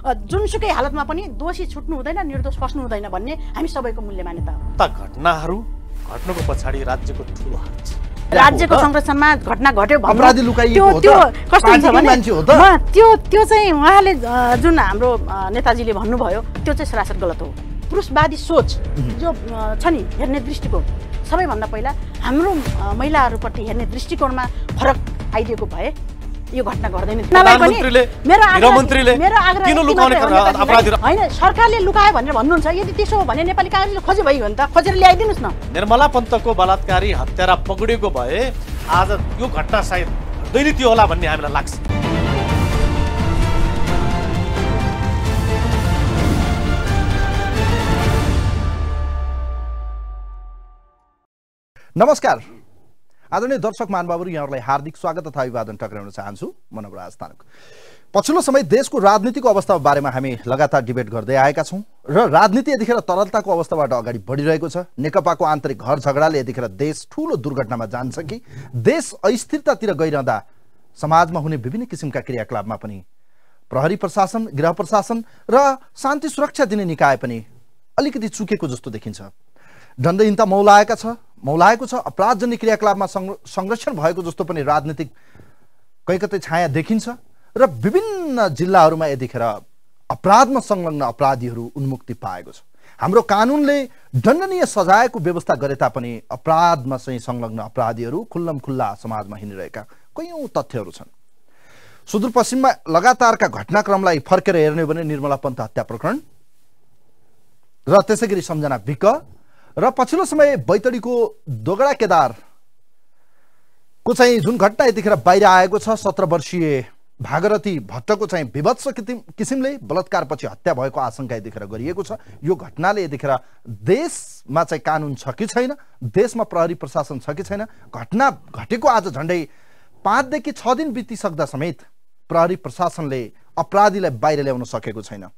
जुनसुकै हालतमा पनि दोषी छुट्नु हुँदैन, निर्दोष बस्नु हुँदैन भन्ने हामी सबैको मूल्य मान्यता हो। त घटनाहरू घट्नुको पछाडि राज्यको ठुलो हात छ। राज्यको संरक्षणमा घटना घट्यो अपराधी लुकाइएको हो त, त्यो कस्तो हुन्छ भने मान्छे हो त। त्यो चाहिँ उहाँले जुन हाम्रो नेताजीले भन्नुभयो त्यो चाहिँ सरासर गलत हो। पुरुषवादी सोच जो छ नि, हेर्ने दृष्टिकोण, सबैभन्दा पहिला हाम्रो महिलाहरूप्रति हेर्ने दृष्टिकोणमा फरक आइदिएको भए यो घटना घट्दैन थियो। होइन, सरकारले लुकायो भनेर भन्नुहुन्छ, यदि त्यसो हो भने नेपाली काङ्ग्रेसले खोजे भइगयो नि त, खोजेर ल्याइदिनुहोस् न। निर्मला पन्तको बलात्कारी हत्यारा पक्रिएको भए आज यो घटना सायद हुँदैन थियो होला भन्ने हामीलाई लाग्छ। नमस्कार आदरणीय दर्शक महानुभावहरू, यहाँहरूलाई हार्दिक स्वागत तथा अभिवादन टक्राउन चाहन्छु। म नवराज तानुक। पछिल्लो समय देशको राजनीतिको अवस्था बारेमा हामी लगातार डिबेट गर्दै आएका छौँ र राजनीति यतिखेर तरलताको अवस्थाबाट अगाडि बढिरहेको छ। नेकपाको आन्तरिक घर झगडाले यतिखेर देश ठूलो दुर्घटनामा जान्छ कि देश अस्थिरतातिर गइरहँदा समाजमा हुने विभिन्न किसिमका क्रियाकलापमा पनि प्रहरी प्रशासन, गृह प्रशासन र शान्ति सुरक्षा दिने निकाय पनि अलिकति चुकेको जस्तो देखिन्छ। दण्डहीनता मौलाएको छ। अपराधजन्य क्रियाकलापमा संरक्षण भएको जस्तो पनि राजनीतिक कैकतै छाया देखिन्छ र विभिन्न जिल्लाहरूमा यतिखेर अपराधमा संलग्न अपराधीहरू उन्मुक्ति पाएको छ। हाम्रो कानुनले दण्डनीय सजायको व्यवस्था गरे तापनि अपराधमा चाहिँ संलग्न अपराधीहरू खुल्लमखुल्ला समाजमा हिँडिरहेका कयौं तथ्यहरू छन्। सुदूरपश्चिममा लगातारका घटनाक्रमलाई फर्केर हेर्ने हो भने निर्मला पन्त हत्या प्रकरण र त्यसैगरी सम्झना विक र पछिल्लो समय बैतडीको दोगडा केदारको चाहिँ जुन घटना यतिखेर बाहिर आएको छ, 17 वर्षीय भागरथी भट्टको चाहिँ विभत्स किसिमले बलात्कारपछि हत्या भएको आशंका यतिखेर गरिएको छ। यो घटनाले यतिखेर देशमा चाहिँ कानुन छ कि छैन, देशमा प्रहरी प्रशासन छ कि छैन, घटना घटेको आज झन्डै 5 देखि 6 दिन बितिसक्दा समेत प्रहरी प्रशासनले अपराधीलाई बाहिर ल्याउन सकेको छैन।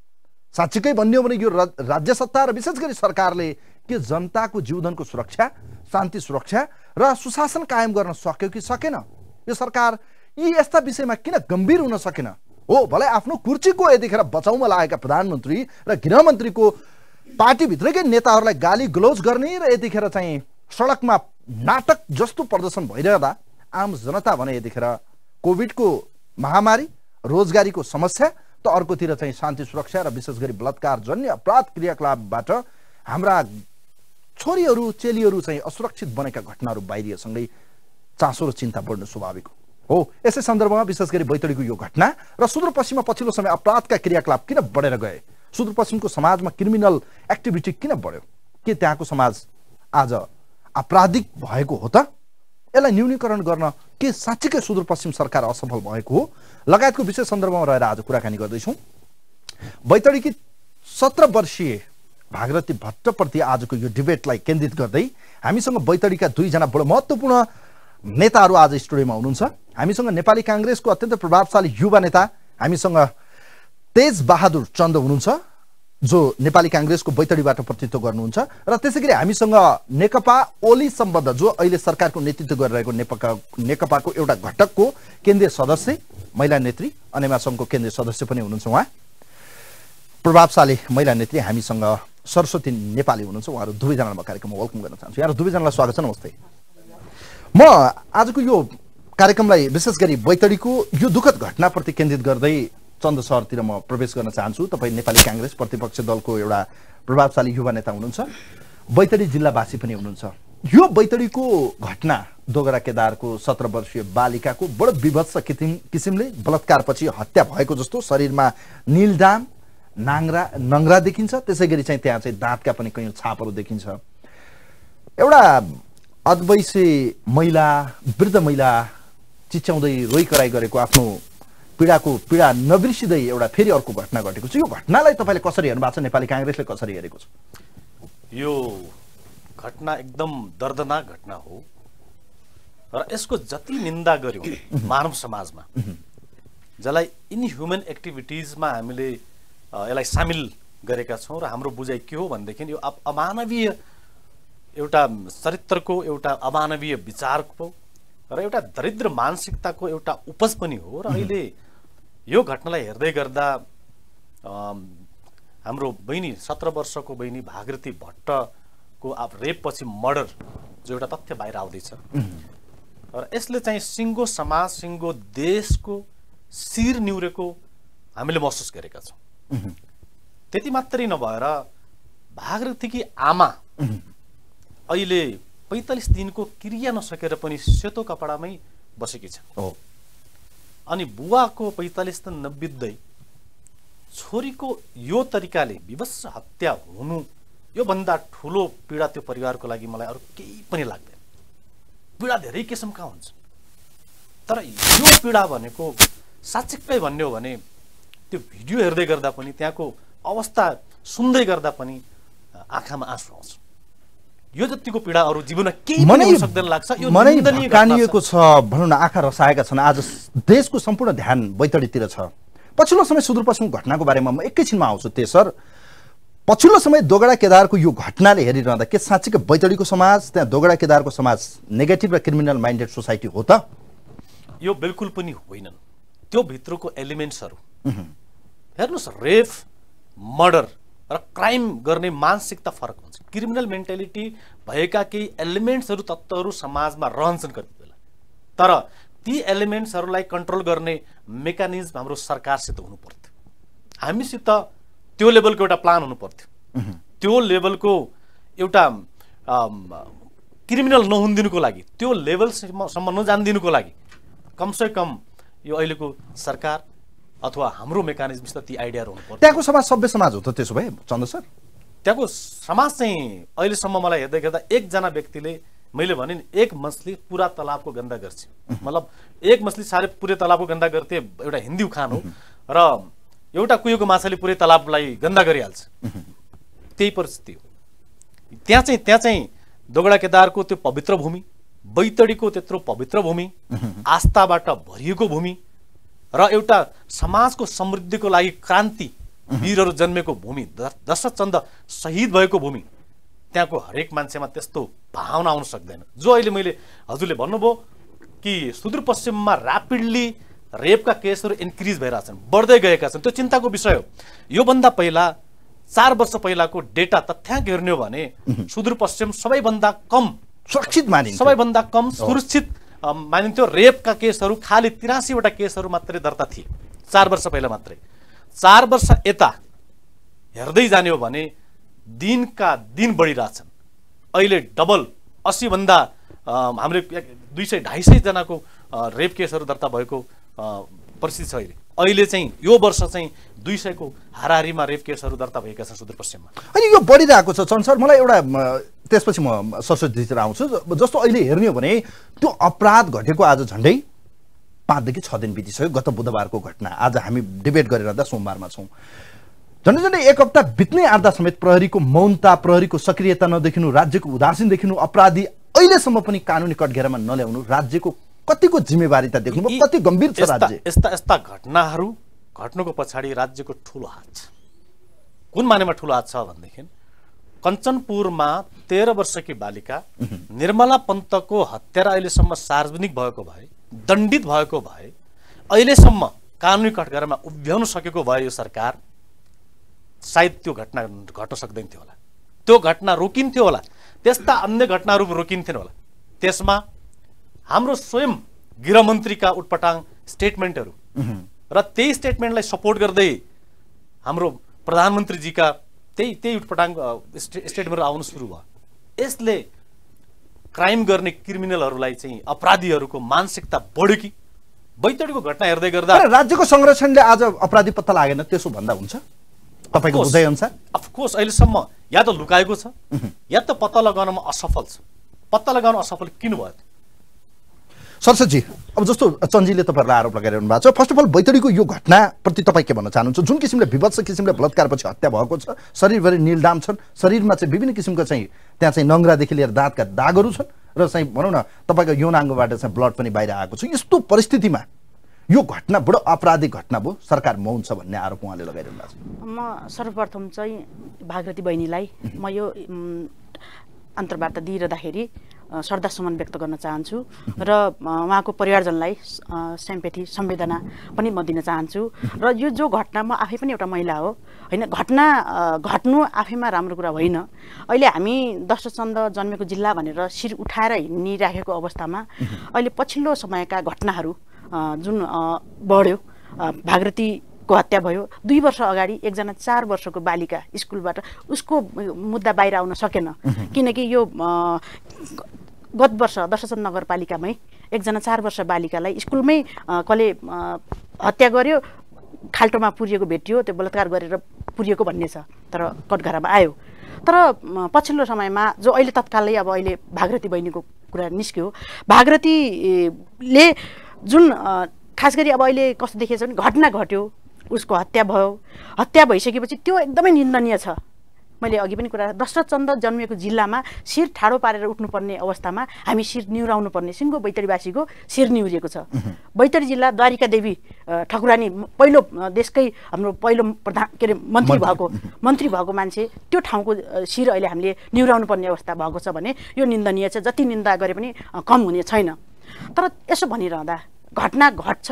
साँच्चीकै भन्ने हो भने यो राज्य सत्ता र विशेष गरी सरकारले के जनताको जीवनको सुरक्षा, शान्ति सुरक्षा र सुशासन कायम गर्न सक्यो कि सकेन? यो सरकार यी यस्ता विषयमा किन गम्भीर हुन सकेन? हो भलै आफ्नो कुर्सीको यतिखेर बचाउमा लागेका प्रधानमन्त्री र गृहमन्त्रीको पार्टीभित्रकै नेताहरूलाई गाली गलौज गर्ने र यतिखेर चाहिँ सडकमा नाटक जस्तो प्रदर्शन भइरहँदा आम जनता भने यतिखेर कोभिडको महामारी, रोजगारीको समस्या त अर्कोतिर चाहिँ शान्ति सुरक्षा र विशेष गरी बलात्कारजन्य अपराध क्रियाकलापबाट हाम्रा छोरीहरू चेलीहरू चाहिँ असुरक्षित बनेका घटनाहरू बाहिरिएसँगै चासो र चिन्ता बढ्नु स्वाभाविक हो। यसै सन्दर्भमा विशेष गरी बैतडीको यो घटना र सुदूरपश्चिममा पछिल्लो समय अपराधका क्रियाकलाप किन बढेर गए, सुदूरपश्चिमको समाजमा क्रिमिनल एक्टिभिटी किन बढ्यो, के त्यहाँको समाज आज आपराधिक भएको हो त? यसलाई न्यूनीकरण गर्न के साँच्चीकै सुदूरपश्चिम सरकार असफल भएको हो लगायतको विषय सन्दर्भमा रहेर आज कुराकानी गर्दैछौँ। बैतडीकी 17 वर्षीय भागरथी भट्टप्रति आजको यो डिबेटलाई केन्द्रित गर्दै हामीसँग बैतडीका 2 जना बडो महत्त्वपूर्ण नेताहरू आज स्टुडियोमा हुनुहुन्छ। हामीसँग नेपाली काङ्ग्रेसको अत्यन्त प्रभावशाली युवा नेता हामीसँग तेज बहादुर चन्द हुनुहुन्छ, जो नेपाली काङ्ग्रेसको बैतडीबाट प्रतिनिधित्व गर्नुहुन्छ, र त्यसैगरी हामीसँग नेकपा ओली सम्बन्ध जो अहिले सरकारको नेतृत्व गरिरहेको नेकपाको एउटा घटकको केन्द्रीय सदस्य, महिला नेत्री अनेमा सङ्घको केन्द्रीय सदस्य पनि हुनुहुन्छ। उहाँ प्रभावशाली महिला नेत्री हामीसँग सरस्वती नेपाली हुनुहुन्छ। उहाँहरू दुवैजनालाई म कार्यक्रममा वेलकम गर्न चाहन्छु। यहाँहरू दुवैजनालाई स्वागत छ, नमस्ते। म आजको यो कार्यक्रमलाई विशेष गरी बैतडीको यो दुःखद घटनाप्रति केन्द्रित गर्दै चन्द सहरतिर म प्रवेश गर्न चाहन्छु। तपाईँ नेपाली काङ्ग्रेस प्रतिपक्ष दलको एउटा प्रभावशाली युवा नेता हुनुहुन्छ, बैतडी जिल्लावासी पनि हुनुहुन्छ। यो बैतडीको घटना दोगडा केदारको 17 वर्षीय बालिकाको बडो विभत्स किसिमले बलात्कारपछि हत्या भएको जस्तो शरीरमा नीलडाम नङ्ग्रा देखिन्छ, त्यसै गरी चाहिँ त्यहाँ चाहिँ दाँतका पनि कयौं छापहरू देखिन्छ। एउटा अधवैसे महिला, वृद्ध महिला चिच्याउँदै रोइकराइ गरेको आफ्नो पीडा नबिर्सिँदै एउटा फेरि अर्को घटना घटेको छ। यो घटनालाई तपाईँले कसरी हेर्नु भएको छ, नेपाली काङ्ग्रेसले कसरी हेरेको छ? यो घटना एकदम दर्दनाक घटना हो र यसको जति निन्दा गर्यौं मानव समाजमा, जसलाई इनह्युमन एक्टिभिटिजमा हामीले यसलाई सामेल गरेका छौं र हाम्रो बुझाइ के हो भनेदेखि यो अमानवीय एउटा चरित्रको, एउटा अमानवीय विचारको र एउटा दरिद्र मानसिकताको एउटा उपज पनि हो। र अहिले यो घटनालाई हेर्दै गर्दा हाम्रो बहिनी 17 वर्षको बहिनी भागीरथी भट्टको रेप पछि मर्डर जो एउटा तथ्य बाहिर आउँदैछ र यसले चाहिँ सिङ्गो समाज सिङ्गो देशको शिर निउरेको हामीले महसुस गरेका छौँ। त्यति मात्रै नभएर भागीरथीकी आमा अहिले 45 दिनको क्रिया नसकेर पनि सेतो कपडामै बसेकी छन्। अनि बुवाको 45 दिन नबित्दै छोरीको यो तरिकाले विवश हत्या हुनु यो भन्दा ठुलो पीडा त्यो परिवारको लागि मलाई अरू केही पनि लाग्दैन। पीडा धेरै किसिमका हुन्छ तर यो पीडा भनेको साच्चै भन्ने हो भने त्यो भिडियो हेर्दै गर्दा पनि त्यहाँको अवस्था सुन्दै गर्दा पनि आँखामा आँसु आउँछ। यो जतिको पीडा अरू जीवनमा केही पनि हुन सक्दैन लाग्छ। यो निन्दनीय कानिएको छ भनौँ न, आँखा रसाएका छन्। आज देशको सम्पूर्ण ध्यान बैतडीतिर छ। पछिल्लो समय सुदूरपश्चिम घटनाको बारेमा म एकैछिनमा आउँछु। तेसर पछिल्लो समय दोगडा केदारको यो घटनाले हेरिरहँदा के साँच्चीकै बैतडीको समाज, त्यहाँ दोगडा केदारको समाज नेगेटिभ र क्रिमिनल माइन्डेड सोसाइटी हो त? यो बिल्कुल पनि होइनन्। त्यो भित्रको एलिमेन्ट्सहरू हेर्नुहोस्, रेप मर्डर र क्राइम गर्ने मानसिकता फरक हुन्छ। क्रिमिनल मेन्टालिटी भएका केही एलिमेन्ट्सहरू तत्त्वहरू समाजमा रहन्छन् कति बेला, तर ती एलिमेन्ट्सहरूलाई कन्ट्रोल गर्ने मेकानिजम हाम्रो सरकारसित हुनु पर्थ्यो। हामीसित त्यो लेभलको एउटा प्लान हुनु पर्थ्यो। त्यो लेभलको एउटा क्रिमिनल नहुन्दिनुको लागि, त्यो लेभलसम्म नजान्दिनुको लागि कमसे कम यो अहिलेको सरकार अथवा हाम्रो मेकानिजमसित ती आइडियाहरू हुनु पर्छ। त्यहाँको समाज सभ्य समाज हो त त्यसो भए चन्द्र सर? त्यहाँको समाज चाहिँ अहिलेसम्म मलाई हेर्दै गर्दा एकजना व्यक्तिले मैले भने एक मछली पुरा तालाबको गन्दा गर्छ, मतलब एक मछली सारे पुरै तालाबको गन्दा गर्थे एउटा हिन्दी उखान हो र एउटा कुहिएको माछाले पुरै तालाबलाई गन्दा गरिहाल्छ। त्यही परिस्थिति हो त्यहाँ चाहिँ दोगडा केदारको त्यो पवित्र भूमि, बैतडीको त्यत्रो पवित्र भूमि, आस्थाबाट भरिएको भूमि र एउटा समाजको समृद्धिको लागि क्रान्ति वीरहरू जन्मेको भूमि, दशरथचन्द्र शहीद भएको भूमि, त्यहाँको हरेक मान्छेमा त्यस्तो भावना आउन सक्दैन। जो अहिले मैले हजुरले भन्नुभयो कि सुदूरपश्चिममा ऱ्यापिडली रेपका केसहरू इन्क्रिज भइरहेछन्, बढ्दै गएका छन्, त्यो चिन्ताको विषय हो। योभन्दा पहिला 4 वर्ष पहिलाको डेटा तथ्याङ्क हेर्ने हो भने सुदूरपश्चिम सबैभन्दा कम सुरक्षित मानिन्छ, सबैभन्दा कम सुरक्षित मानिन्थ्यो। रेपका केसहरू खालि 83 वटा केसहरू मात्रै दर्ता थिए 4 वर्ष पहिला मात्रै। 4 वर्ष यता हेर्दै जाने हो भने दिनका दिन बढिरहेछन्। अहिले डबल 80 भन्दा हामीले 200-250 जनाको रेप केसहरू दर्ता भएको परिस्थिति छ अहिले चाहिँ यो वर्ष चाहिँ 200 को हाराहारीमा रेप केसहरू दर्ता भएका छन् सुदूरपश्चिममा। अनि यो बढिरहेको छ चन्द्र सर। मलाई एउटा त्यसपछि म सरस्वतीतिर आउँछु। जस्तो अहिले हेर्ने हो भने त्यो अपराध घटेको आज झन्डै 5 देखि 6 दिन बितिसक्यो। गत बुधबारको घटना, आज हामी डिबेट गरिरहँदा सोमबारमा छौँ। झन्डै 1 हप्ता बित्नै आँट्दा समेत प्रहरीको मौनता, प्रहरीको सक्रियता नदेखिनु, राज्यको उदासीन देखिनु, अपराधी अहिलेसम्म पनि कानुनी कठघेरामा नल्याउनु, राज्यको कतिको जिम्मेवारी त देख्नुभयो, कति गम्भीर छ राज्य? यस्ता घटनाहरू घट्नुको पछाडि राज्यको ठुलो हात छ। कुन मानेमा ठुलो हात छ भनेदेखि कञ्चनपुरमा 13 वर्षकी बालिका निर्मला पन्तको हत्या अहिलेसम्म सार्वजनिक भएको भए, दण्डित भएको भए, अहिलेसम्म कानुनी कठघरामा उभ्याउन सकेको भए यो सरकार, सायद त्यो घटना घट्न सक्दैन थियो होला, त्यो घटना रोकिन्थ्यो होला, त्यस्ता अन्य घटनाहरू रोकिन्थेन होला। त्यसमा हाम्रो स्वयं गृहमन्त्रीका उटपटाङ स्टेटमेन्टहरू र त्यही स्टेटमेन्टलाई सपोर्ट गर्दै हाम्रो प्रधानमन्त्रीजीका त्यही उटपटाङ स्टेटमेन्टहरू आउन सुरु भयो। यसले क्राइम गर्ने क्रिमिनलहरूलाई चाहिँ अपराधीहरूको मानसिकता बढ्यो कि? बैतडीको घटना हेर्दै गर्दा राज्यको संरक्षणले आज अपराधी पत्ता लागेन त्यसो भन्दा हुन्छ तपाईको बुझाइ अनुसार? अफकोर्स अहिलेसम्म या त लुकाएको छ या त पत्ता लगाउनमा असफल छ। पत्ता लगाउन असफल किन भयो? सरसजी, अब जस्तो चन्जीले तपाईँहरूलाई आरोप लगाइरहनु भएको छ, फर्स्ट अफ अल बैतडीको यो घटनाप्रति तपाईँ के भन्न चाहनुहुन्छ? जुन किसिमले विभत्स किसिमले बलात्कारपछि हत्या भएको छ, शरीरभरि नीलडाम छन्, शरीरमा चाहिँ विभिन्न किसिमको चाहिँ त्यहाँ चाहिँ नङ्ग्रादेखि लिएर दाँतका दागहरू छन् र चाहिँ भनौँ न तपाईँको यौनाङ्गबाट चाहिँ ब्लड पनि बाहिर आएको छ। यस्तो परिस्थितिमा यो घटना बडो अपराधिक घटना भयो, सरकार मौन छ भन्ने आरोप उहाँले लगाइरहनु भएको छ। म सर्वप्रथम चाहिँ भागीरथी बहिनीलाई म यो अन्तर्वार्ता दिइरहँदाखेरि श्रद्धासुमन व्यक्त गर्न चाहन्छु र उहाँको परिवारजनलाई सिम्पेथी संवेदना पनि म दिन चाहन्छु। र यो जो घटना, म आफै पनि एउटा महिला हो होइन, घटना घट्नु आफैमा राम्रो कुरा होइन। अहिले हामी दशरथचन्द जन्मेको जिल्ला भनेर शिर उठाएर हिँडिराखेको अवस्थामा अहिले पछिल्लो समयका घटनाहरू जुन बढ्यो, भागरथीको हत्या भयो, 2 वर्ष अगाडि एकजना 4 वर्षको बालिका स्कुलबाट उसको मुद्दा बाहिर आउन सकेन, किनकि यो गत वर्ष दशरथचन्द नगरपालिकामै एकजना 4 वर्ष बालिकालाई स्कुलमै कसले हत्या गर्यो, खाल्टोमा पुरिएको भेटियो, त्यो बलात्कार गरेर पुरिएको भन्ने छ, तर कटघरामा आयो। तर पछिल्लो समयमा जो अहिले तत्कालै अब अहिले भागरथी बहिनीको कुरा निस्क्यो, भागरथीले जुन खास गरी अब अहिले कस्तो देखिएछ भने घटना घट्यो, उसको हत्या भयो, हत्या भइसकेपछि त्यो एकदमै निन्दनीय छ। मैले अघि पनि कुरा, दशरथचन्द जन्मिएको जिल्लामा शिर ठाडो पारेर उठ्नुपर्ने अवस्थामा हामी शिर निहुराउनु पर्ने, सिङ्गो बैतडीवासीको शिर निहुरिएको छ। बैतडी जिल्ला द्वारिका देवी ठकुरानी पहिलो देशकै हाम्रो पहिलो प्रधान के अरे मन्त्री भएको मान्छे, त्यो ठाउँको शिर अहिले हामीले निहुराउनु पर्ने अवस्था भएको छ भने यो निन्दनीय छ, जति निन्दा गरे पनि कम हुने छैन। तर यसो भनिरहँदा घटना घट्छ,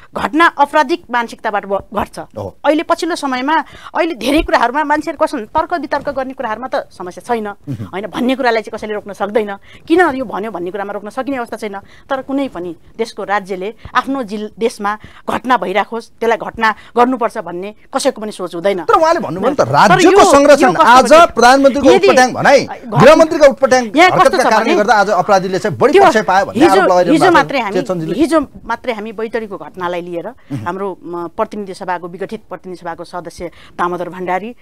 घटना अपराधिक मानसिकताबाट घट्छ। अहिले पछिल्लो समयमा अहिले धेरै कुराहरूमा मान्छेहरू कसो तर्क वितर्क गर्ने कुराहरूमा त समस्या छैन होइन, भन्ने कुरालाई चाहिँ कसैले रोक्न सक्दैन, किन यो भन्यो भन्ने कुरामा रोक्न सकिने अवस्था छैन। तर कुनै पनि देशको राज्यले आफ्नो देशमा घटना भइराखोस् त्यसलाई घटना गर्नुपर्छ भन्ने कसैको पनि सोच हुँदैन। तर उहाँले भन्नुभयो त राज्यको संरक्षण, आज प्रधानमन्त्रीको उटपटाङ भनाइ, गृहमन्त्रीको उटपटाङ हरकतका कारणले गर्दा आज अपराधीले चाहिँ बढी पक्ष पायो भन्ने आरोप लगाइरहेको छ। हिजो मात्रै हामी बैतडीको घटनालाई लिएर हाम्रो प्रतिनिधि सभाको विगठित प्रतिनिधि सभाको सदस्य दामोदर भण्डारी,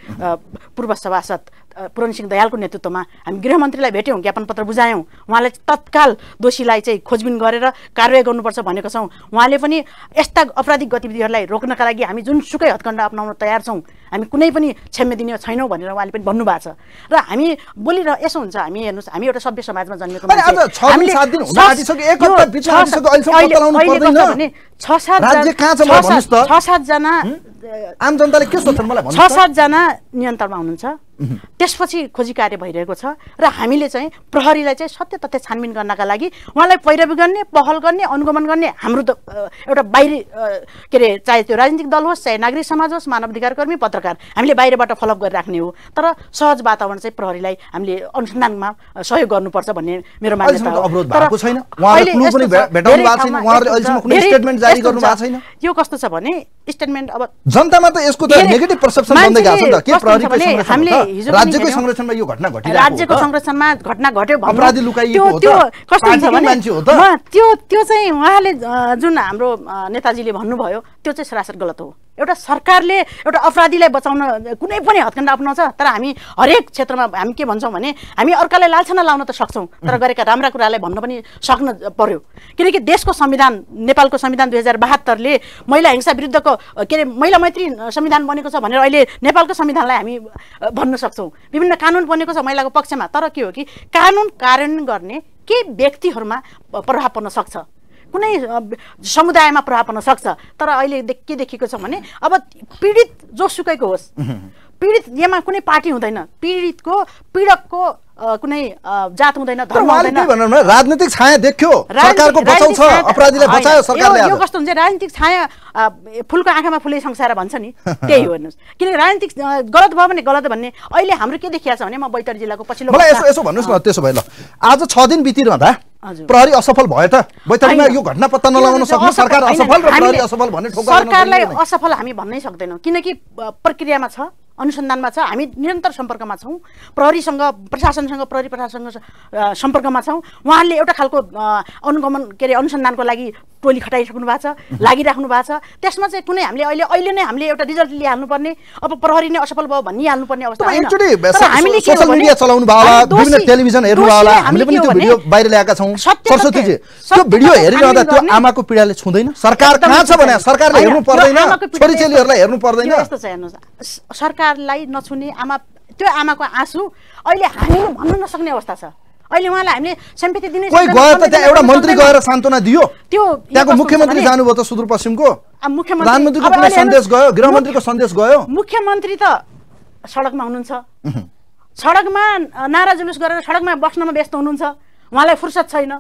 पूर्व सभासद पुरन सिंह दयालको नेतृत्वमा हामी गृहमन्त्रीलाई भेट्यौँ, ज्ञापन पत्र बुझायौँ, उहाँले तत्काल दोषीलाई चाहिँ खोजबिन गरेर कारवाही गर्नुपर्छ भनेको छौँ। उहाँले पनि यस्ता आपराधिक गतिविधिहरूलाई रोक्नका लागि हामी जुनसुकै हत्कण्डा अपनाउन तयार छौँ, हामी कुनै पनि क्षम्य दिने छैनौँ भनेर उहाँले पनि भन्नुभएको छ। र हामी बोलिरह यसो हुन्छ, हामी हेर्नुहोस्, हामी एउटा सभ्य समाजमा जन्मेको मान्छे, 6-7 जना आम जनताले के सोच्छन् मलाई भन्नु, 6-7 जना नियन्त्रणमा हुनुहुन्छ, त्यसपछि खोजी कार्य भइरहेको छ र हामीले चाहिँ प्रहरीलाई चाहिँ सत्य तथ्य छानबिन गर्नका लागि उहाँलाई पैरवी गर्ने, पहल गर्ने, अनुगमन गर्ने हाम्रो त एउटा बाहिरी के अरे चाहे त्यो राजनीतिक दल होस्, चाहे नागरिक समाज होस्, मानवाधिकार कर्मी, पत्रकार, हामीले बाहिरबाट फलोअप गरिराख्ने हो। तर सहज वातावरण चाहिँ प्रहरीलाई हामीले अनुसन्धानमा सहयोग गर्नुपर्छ भन्ने मेरो मान्यता हो। अवरोध भएको छैन, उहाँले क्लु पनि भेटाउनु भएको छैन, उहाँहरूले अहिलेसम्म कुनै स्टेटमेन्ट जारी गर्नु भएको छैन। यो कस्तो छ भने स्टेटमेन्ट अब जनतामा त यसको त नेगेटिभ पर्सेप्सन बन्दै गएको छ नि त, के प्रहरीको संरक्षण, राज्यको संरक्षणमा यो घटना घटिरहेको, राज्यको संरक्षणमा घटना घट्यो भने अपराधी लुकाइएको हो, त्यो कस्तो हुन्छ भने मान्छे हो त, त्यो चाहिँ उहाँले जुन हाम्रो नेताजीले भन्नुभयो त्यो चाहिँ सरासर गलत हो। एउटा सरकारले एउटा अपराधीलाई बचाउन कुनै पनि हत्कण्डा अपनाउँछ, तर हामी हरेक क्षेत्रमा हामी के भन्छौँ भने हामी अर्कालाई लालछना लाउन त सक्छौँ, तर गरेका राम्रा कुरालाई भन्न पनि सक्न पर्यो। किनकि देशको संविधान, नेपालको संविधान 2072ले महिला हिंसा विरुद्धको के अरे महिला मैत्री संविधान बनेको छ भनेर अहिले नेपालको संविधानलाई हामी भन्न सक्छौँ। विभिन्न कानुन बनेको छ महिलाको पक्षमा, तर के हो कि कानुन कार्यान्वयन गर्ने के व्यक्तिहरूमा प्रभाव पर्न सक्छ, कुनै समुदायमा प्रभाव पर्न सक्छ। तर अहिले के देखेको छ भने अब पीडित जोसुकैको होस्, पीडित यहाँ कुनै पार्टी हुँदैन, पीडकको कुनै जात हुँदैन, धर्म हुँदैन। राजनीतिक छाया देख्यो, सरकारको बचाउ छ, अपराधीलाई बचायो सरकारले। यो कस्तो हुन्छ, राजनीतिक छाया फुलको आँखामा फुलै संसार भन्छ नि, त्यही हो। हेर्नुहोस्, किनकि राजनीतिक गलत भयो भने गलत भन्ने अहिले हाम्रो के देखिएको छ भने, म बैतडी जिल्लाको पछिल्लो यसो भन्नुहोस् न, त्यसो भए ल आज 6 दिन बितिरहँदा प्रहरी असफल भयो त, बैतडीमा यो घटना पत्ता नलाउन सक्नु सरकार असफल र प्रहरी असफल भन्ने ठोक्का सरकारलाई असफल हामी भन्नै सक्दैनौँ, किनकि प्रक्रियामा छ, अनुसन्धानमा छ, हामी निरन्तर सम्पर्कमा छौँ प्रहरीसँग, प्रशासनसँग, प्रहरी प्रशासनसँग सम्पर्कमा छौँ। उहाँहरूले एउटा खालको अनुगमन के अरे अनुसन्धानको लागि टोली खटाइसक्नु भएको छ, लागिराख्नु भएको छ। त्यसमा चाहिँ कुनै हामीले अहिले नै हामीले एउटा रिजल्ट लिइहाल्नुपर्ने, अब प्रहरी नै असफल भयो भनिहाल्नुपर्ने अवस्था होइन। हामीले सोशल मिडिया चलाउनु भयो होला, विभिन्न टेलिभिजन हेर्नु भयो होला, हामीले पनि त्यो भिडियो बाहिर ल्याएका छौँ। सरस्वतीजी, त्यो भिडियो हेरिरहँदा त्यो आमाको पीडाले छुँदैन? सरकार कहाँ छ भने सरकारले हेर्नु पर्दैन, छोरीचेलीहरूलाई हेर्नु पर्दैन? यस्तो छ, हेर्नुहोस्, सरकारलाई नछुने आमा, त्यो आमाको आँसु अहिले हामीले भन्न नसक्ने अवस्था छ। अहिले उहाँलाई हामीले सम्पत्ति दिने, कोही गयो त त्यहाँ एउटा मन्त्री गएर सान्त्वना दियो, त्यो त्यहाँको मुख्यमन्त्री जानुभयो त सुदूरपश्चिमको, प्रधानमन्त्रीको कुनै सन्देश गयो, गृहमन्त्रीको सन्देश गयो? मुख्यमन्त्री त सडकमा हुनुहुन्छ, सडकमा नारा जुलुस गरेर सडकमा बस्नमा व्यस्त हुनुहुन्छ, उहाँलाई फुर्सद छैन।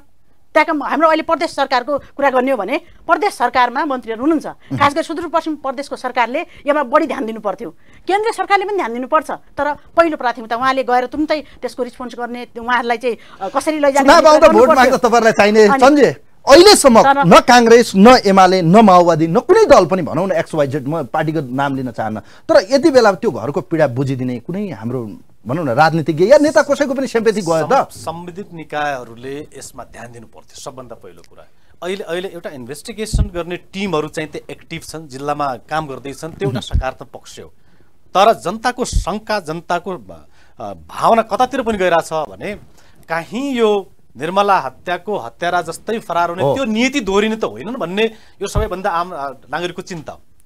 त्यहाँका हाम्रो अहिले प्रदेश सरकारको कुरा गर्ने हो भने प्रदेश सरकारमा मन्त्रीहरू हुनुहुन्छ, खास गरी सुदूरपश्चिम प्रदेशको सरकारले यसमा बढी ध्यान दिनु पर्थ्यो। केन्द्रीय सरकारले पनि ध्यान दिनुपर्छ, तर पहिलो प्राथमिकता उहाँले गएर तुरुन्तै त्यसको रिस्पोन्स गर्ने, उहाँहरूलाई चाहिँ कसरी लैजाने भोट माग्दा तपाईँहरूलाई चाहिने सञ्जय अहिलेसम्म न काङ्ग्रेस न एमाले न माओवादी न कुनै दल पनि भनौँ न XYZ, म पार्टीको नाम लिन चाहन्न, तर यति बेला त्यो घरको पीडा बुझिदिने कुनै हाम्रो भनौँ न राजनीतिज्ञ या नेता कसैको पनि सिम्पेथी गयो त? सम्बन्धित निकायहरूले यसमा ध्यान दिनु पर्थ्यो सबभन्दा पहिलो कुरा। अहिले एउटा इन्भेस्टिगेसन गर्ने टिमहरू चाहिँ त्यो एक्टिभ छन्, जिल्लामा काम गर्दैछन्, त्यो एउटा सकारात्मक पक्ष हो। तर जनताको शङ्का, जनताको भावना कतातिर पनि गइरहेछ भने कहीँ यो निर्मला हत्याको हत्यारा जस्तै फरार हुने त्यो नीति दोहोरिने त होइनन् भन्ने यो सबैभन्दा आम नागरिकको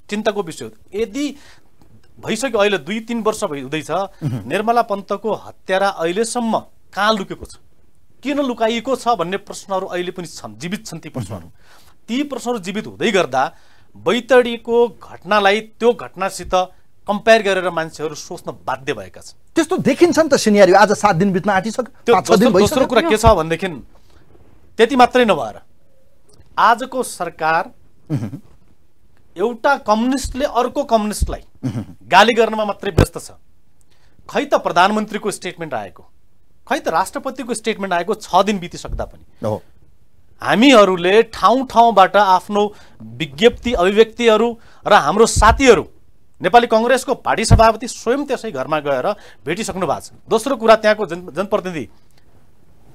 चिन्ताको विषय हो। यदि भइसक्यो अहिले 2-3 वर्ष हुँदैछ, निर्मला पन्तको हत्यारा अहिलेसम्म कहाँ लुकेको छ, किन लुकाइएको छ भन्ने प्रश्नहरू अहिले पनि छन्, जीवित छन् ती प्रश्नहरू। ती प्रश्नहरू जीवित हुँदै गर्दा बैतडीको घटनालाई त्यो घटनासित कम्पेयर गरेर मान्छेहरू सोच्न बाध्य भएका छन्। त्यस्तो देखिन्छ नि त सिनेरियो। आज 7 दिन बित्न आँटिसक्यो, 5-6 दिन भइसक्यो। दोस्रो कुरा के छ भनेदेखि त्यति मात्रै नभएर आजको सरकार एउटा कम्युनिस्टले अर्को कम्युनिस्टलाई गाली गर्नमा मात्रै व्यस्त छ। खै त प्रधानमन्त्रीको स्टेटमेन्ट आएको, खै त राष्ट्रपतिको स्टेटमेन्ट आएको 6 दिन बितिसक्दा पनि हामीहरूले ठाउँ ठाउँबाट आफ्नो विज्ञप्ति अभिव्यक्तिहरू र हाम्रो साथीहरू नेपाली कांग्रेसको पार्टी सभापति स्वयं त्यसै घरमा गएर भेटिसक्नु भएको छ। दोस्रो कुरा त्यहाँको जनप्रतिनिधि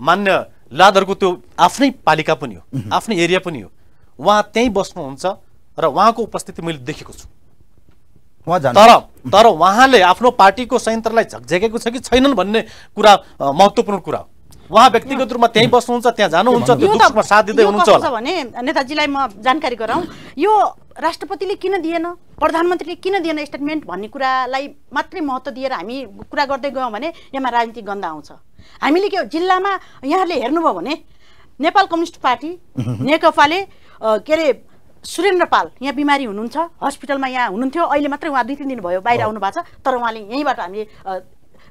मान्य लादरको त्यो आफ्नै पालिका पनि हो, आफ्नै एरिया पनि हो, उहाँ त्यहीँ बस्नुहुन्छ र उहाँको उपस्थिति मैले देखेको छु। तर उहाँले आफ्नो पार्टीको संयन्त्रलाई झकझकेको छ कि छैनन् भन्ने कुरा महत्त्वपूर्ण कुरा हो। उहाँ व्यक्तिगत रूपमा त्यहीँ बस्नुहुन्छ, त्यहाँ जानुहुन्छ, त्यो दुःखमा साथ दिँदै हुनुहुन्छ होला भने नेताजीलाई म जानकारी गराउँ, यो राष्ट्रपतिले किन दिएन, प्रधानमन्त्रीले किन दिएन स्टेटमेन्ट भन्ने कुरालाई मात्रै महत्त्व दिएर हामी कुरा गर्दै गयौँ भने यसमा राजनीतिक गन्ध आउँछ। हामीले के जिल्लामा यहाँले हेर्नुभयो भने नेपाल कम्युनिस्ट पार्टी नेकपाले के अरे सुरेन्द्र पाल यहाँ बिमारी हुनुहुन्छ, हस्पिटलमा यहाँ हुनुहुन्थ्यो, अहिले मात्रै उहाँ 2-3 दिन भयो बाहिर आउनु भएको छ, तर उहाँले यहीँबाट हामीले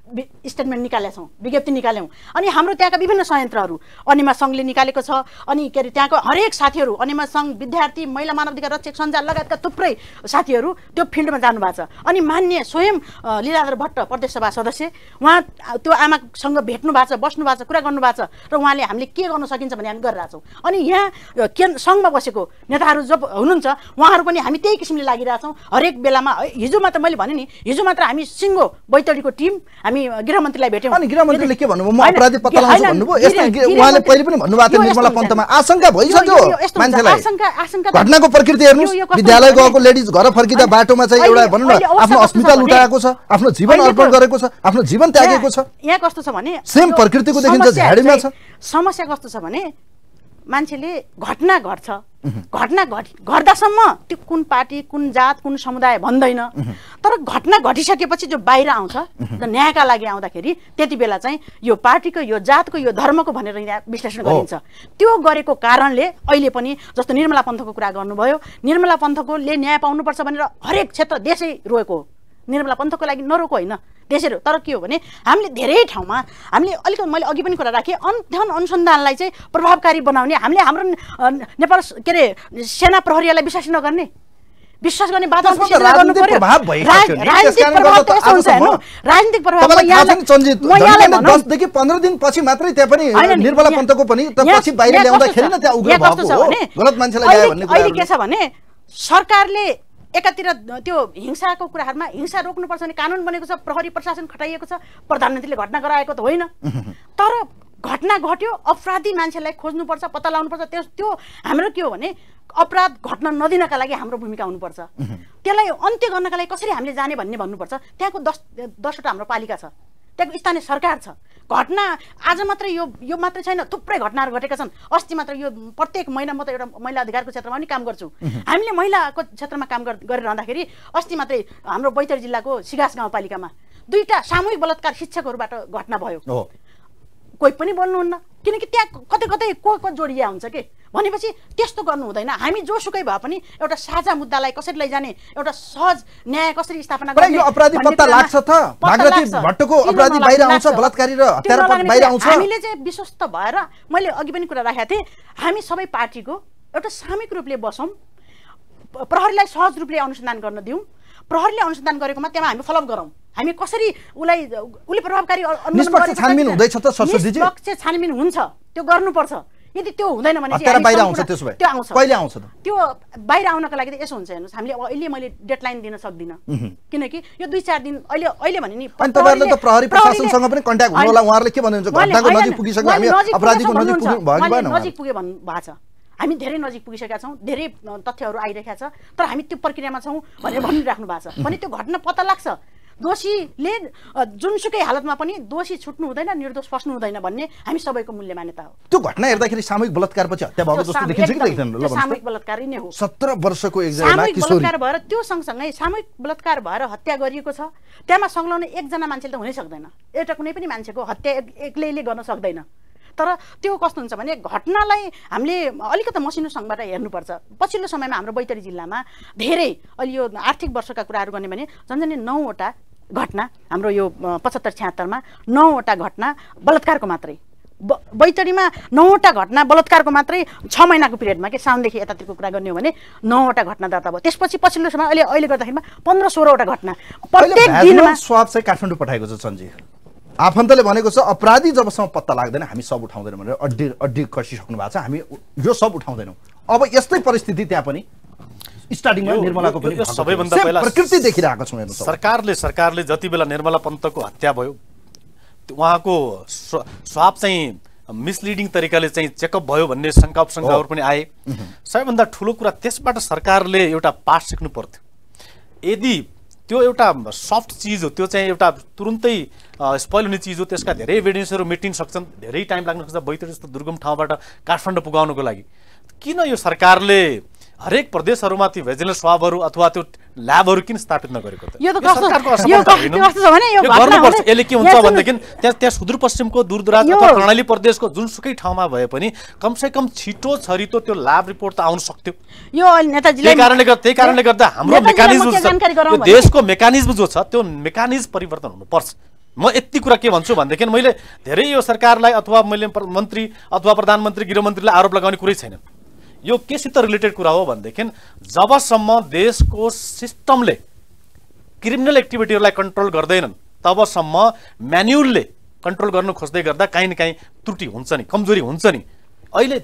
स्टेटमेन्ट निकालेका छौँ, विज्ञप्ति निकाल्यौँ। अनि हाम्रो त्यहाँका विभिन्न संयन्त्रहरू अनिमा सङ्घले निकालेको छ, अनि के अरे त्यहाँको हरेक साथीहरू अनिमा सङ्घ, विद्यार्थी, महिला मानवाधिकार रक्षक सञ्जाल लगायतका थुप्रै साथीहरू त्यो फिल्डमा जानुभएको छ। अनि मान्य स्वयं लीलाधर भट्ट प्रदेश सभा सदस्य उहाँ त्यो आमासँग भेट्नु भएको छ, बस्नु भएको छ, कुरा गर्नु भएको छ, र उहाँले हामीले के गर्न सकिन्छ भने हामी गरिरहेछौँ। अनि यहाँ सङ्घमा बसेको नेताहरू जब हुनुहुन्छ उहाँहरू पनि हामी त्यही किसिमले लागिरहेछौँ हरेक बेलामा। हिजो मात्र मैले भने नि, हिजो मात्र हामी सिङ्गो बैतडीको टिम हामी गृहमन्त्रीलाई भेट्यौँ। अनि गृहमन्त्रीले के भन्नुभयो, म अपराधी पत्ता लगाउँछु भन्नुभयो। यस्तो उहाँले पहिले पनि भन्नुभएको थियो निर्मला पन्तमा आशंका भइसक्यो मान्छेलाई। घटनाको प्रकृति हेर्नुस्, विद्यालय गएको लेडिज घर फर्किँदा बाटोमा चाहिँ एउटा भनौँ न आफ्नो अस्मिता लुटाएको छ, आफ्नो जीवन अर्पण गरेको छ, आफ्नो जीवन त्यागेको छ। यहाँ कस्तो छ भने सेम प्रकृतिको देखिन्छ, झाडीमा छ। समस्या कस्तो छ भने मान्छेले घटना घट्छ, घटना घट्दासम्म त्यो कुन पार्टी, कुन जात, कुन समुदाय भन्दैन, तर घटना घटिसकेपछि जो बाहिर आउँछ र न्यायका लागि आउँदाखेरि त्यति बेला चाहिँ यो पार्टीको, यो जातको, यो धर्मको भनेर यहाँ विश्लेषण गरिन्छ। त्यो गरेको कारणले अहिले पनि जस्तो निर्मला पन्तको कुरा गर्नुभयो, निर्मला पन्तकोले न्याय पाउनुपर्छ भनेर हरेक क्षेत्र देशै रोएको हो। निर्मला पन्तको लागि नरोको होइन, देशै। तर के हो भने हामीले धेरै ठाउँमा हामीले अलिकति मैले अघि पनि कुरा राखेँ, अध्ययन अनुसन्धानलाई चाहिँ प्रभावकारी बनाउने, हामीले हाम्रो नेपाल के अरे सेना प्रहरीलाई विश्वास नगर्ने, विश्वास गर्ने बाधा राजनीतिक प्रभाव राजनीतिक प्रभाव 10 देखि 15 दिन पछि मात्रै त्यहाँ पनि निर्मला पन्तको पनि पछि बाहिर ल्याउँदाखेरि न त्यहाँ उग्र भएको हो, गलत मान्छेलाई ल्यायो भन्ने कुरा। अहिले के छ भने सरकारले एकातिर त्यो हिंसाको कुराहरूमा हिंसा रोक्नुपर्छ भने कानुन बनेको छ, प्रहरी प्रशासन खटाइएको छ, प्रधानमन्त्रीले घटना गराएको त होइन, तर घटना घट्यो, अपराधी मान्छेलाई खोज्नुपर्छ, पत्ता लगाउनुपर्छ। त्यो हाम्रो के हो भने अपराध घट्न नदिनका लागि हाम्रो भूमिका हुनुपर्छ, त्यसलाई अन्त्य गर्नका लागि कसरी हामीले जाने भन्ने भन्नुपर्छ। त्यहाँको 10वटा हाम्रो पालिका छ, त्यहाँको स्थानीय सरकार छ। घटना आज मात्रै यो मात्रै छैन, थुप्रै घटनाहरू घटेका छन्। अस्ति मात्र यो प्रत्येक महिना म त एउटा महिला अधिकारको क्षेत्रमा पनि काम गर्छु, हामीले महिलाको क्षेत्रमा काम गरिरहँदाखेरि अस्ति मात्रै हाम्रो बैतडी जिल्लाको सिगास गाउँपालिकामा 2टा सामूहिक बलात्कार शिक्षकहरूबाट घटना भयो। कोही पनि बोल्नुहुन्न, किनकि त्यहाँ कतै कतै को जोडिया हुन्छ के भनेपछि त्यस्तो गर्नु हुँदैन। हामी जोसुकै भए पनि एउटा साझा मुद्दालाई कसरी लैजाने, एउटा सहज न्याय कसरी स्थापना गर्ने, यो अपराधी पत्ता लाग्छ त भागरथी भट्टको अपराधी बाहिर आउँछ, बलात्कारी र हत्यारा बाहिर आउँछ। हामीले चाहिँ विश्वस्त भएर मैले अघि पनि कुरा राखेको थिएँ, हामी सबै पार्टीको एउटा सामूहिक रूपले बसौँ, प्रहरीलाई सहज रूपले अनुसन्धान गर्न दिउँ, प्रहरीले अनुसन्धान गरेकोमा त्यहाँ हामी फलोअप गरौँ, हामी कसरी उसले प्रभावकारी निष्पक्ष छानबिन हुँदैछ त सरस्वतीजी? निष्पक्ष छानबिन हुन्छ, त्यो गर्नुपर्छ। यदि त्यो हुँदैन भने हत्यारा बाहिर आउँछ, त्यसो भए त्यो आउँछ। कहिले आउँछ त त्यो बाहिर आउनको लागि त यसो हुन्छ हेर्नुहोस्, हामीले अहिले मैले डेडलाइन दिन सक्दिनँ किनकि यो 2-4 दिन अहिले भने नि। अनि तपाईँहरूले त प्रहरी प्रशासनसँग पनि कन्ट्याक्ट हुनु होला, उहाँहरूले के भन्नुहुन्छ? घटनाको नजिक पुगिसक्यो, हामी अपराधीको नजिक पुग्नु भयो कि भएन? नजिक पुगे भन्नु भएको छ, हामी धेरै नजिक पुगिसकेका छौँ, धेरै तथ्यहरू आइरहेका छ, तर हामी त्यो प्रक्रियामा छौँ भनेर भनिराख्नु भएको छ। भने त्यो घटना पत्ता लाग्छ, दोषीले जुनसुकै हालतमा पनि दोषी छुट्नु हुँदैन, निर्दोष फस्नु हुँदैन भन्ने हामी सबैको मूल्य मान्यता हो। त्यो घटना हेर्दाखेरि सामूहिक बलात्कारपछि हत्या भएको जस्तो देखिन्छ कि देखिँदैन? त्यो सामूहिक बलात्कार नै हो। 17 वर्षको एकजना सामूहिक किशोरी बलात्कार भएर, त्यो सँगसँगै सामूहिक बलात्कार भएर हत्या गरिएको छ, त्यहाँ संलग्न एकजना मान्छेले त हुनै सक्दैन, एउटा कुनै पनि मान्छेको हत्या एक्लैले गर्न सक्दैन। तर त्यो कस्तो हुन्छ भने घटनालाई हामीले अलिकति मसिनो सङ्घबाट हेर्नुपर्छ। पछिल्लो समयमा हाम्रो बैतडी जिल्लामा धेरै अहिले यो आर्थिक वर्षका कुराहरू गर्ने भने झन्झनै 9वटा घटना हाम्रो यो 75-76मा 9वटा घटना बलात्कारको मात्रै, बैतडीमा 9वटा घटना बलात्कारको मात्रै 6 महिनाको पिरियडमा के साउनदेखि यतातिरको कुरा गर्ने हो भने 9वटा घटना दर्ता भयो। त्यसपछि पछिल्लो समय अहिले गर्दाखेरिमा 15-16वटा घटना प्रत्येक दिनमा। स्वाब चाहिँ काठमाडौँ पठाएको छ सञ्जी, आफन्तले भनेको छ अपराधी जबसम्म पत्ता लाग्दैन हामी सब उठाउँदैनौँ भनेर अड्डी कसिसक्नु भएको छ, हामी यो सब उठाउँदैनौँ। अब यस्तै परिस्थिति त्यहाँ पनि स्टार्टिङमा निर्मलाको पनि सबैभन्दा पहिला प्रकृति देखिरहेको छौँ। हेर्नु सरकारले जति बेला निर्मला पन्तको हत्या भयो उहाँको स्वाब चाहिँ मिसलिडिङ तरिकाले चाहिँ चेकअप भयो भन्ने शङ्काहरू पनि आए। सबैभन्दा ठुलो कुरा त्यसबाट सरकारले एउटा पाठ सिक्नु पर्थ्यो। यदि त्यो एउटा सफ्ट चिज हो, त्यो चाहिँ एउटा तुरुन्तै स्पोइल हुने चिज हो, त्यसका धेरै एभिडेन्सहरू मेटिन सक्छन्, धेरै टाइम लाग्न सक्छ बैतडी जस्तो दुर्गम ठाउँबाट काठमाडौँ पुगाउनको लागि। किन यो सरकारले हरेक प्रदेशहरूमा ती भेजिलेन्स स्वाबहरू अथवा त्यो ल्याबहरू किन स्थापित नगरेको त? यो त सरकारको असफलता होइन, यो गर्नुपर्छ। यसले के हुन्छ भनेदेखि त्यहाँ सुदूरपश्चिमको दूरदराज अथवा कर्णाली प्रदेशको जुनसुकै ठाउँमा भए पनि कमसेकम छिटो छरितो त्यो ल्याब रिपोर्ट त आउन सक्थ्यो। यो नेताजीले त्यही कारणले गर्दा हाम्रो मेकानिजम छ, देशको मेकानिजम जो छ त्यो मेकानिजम परिवर्तन हुनुपर्छ। म यति कुरा के भन्छु भनेदेखि मैले धेरै यो सरकारलाई अथवा मैले मन्त्री अथवा प्रधानमन्त्री गृहमन्त्रीलाई आरोप लगाउने कुरै छैन। यो केसित रिलेटेड कुरा हो भनेदेखि जबसम्म देशको सिस्टमले क्रिमिनल एक्टिभिटीहरूलाई कन्ट्रोल गर्दैनन् तबसम्म म्यानुअलले कन्ट्रोल गर्न खोज्दै गर्दा काहीँ न काहीँ त्रुटि हुन्छ नि, कमजोरी हुन्छ नि। अहिले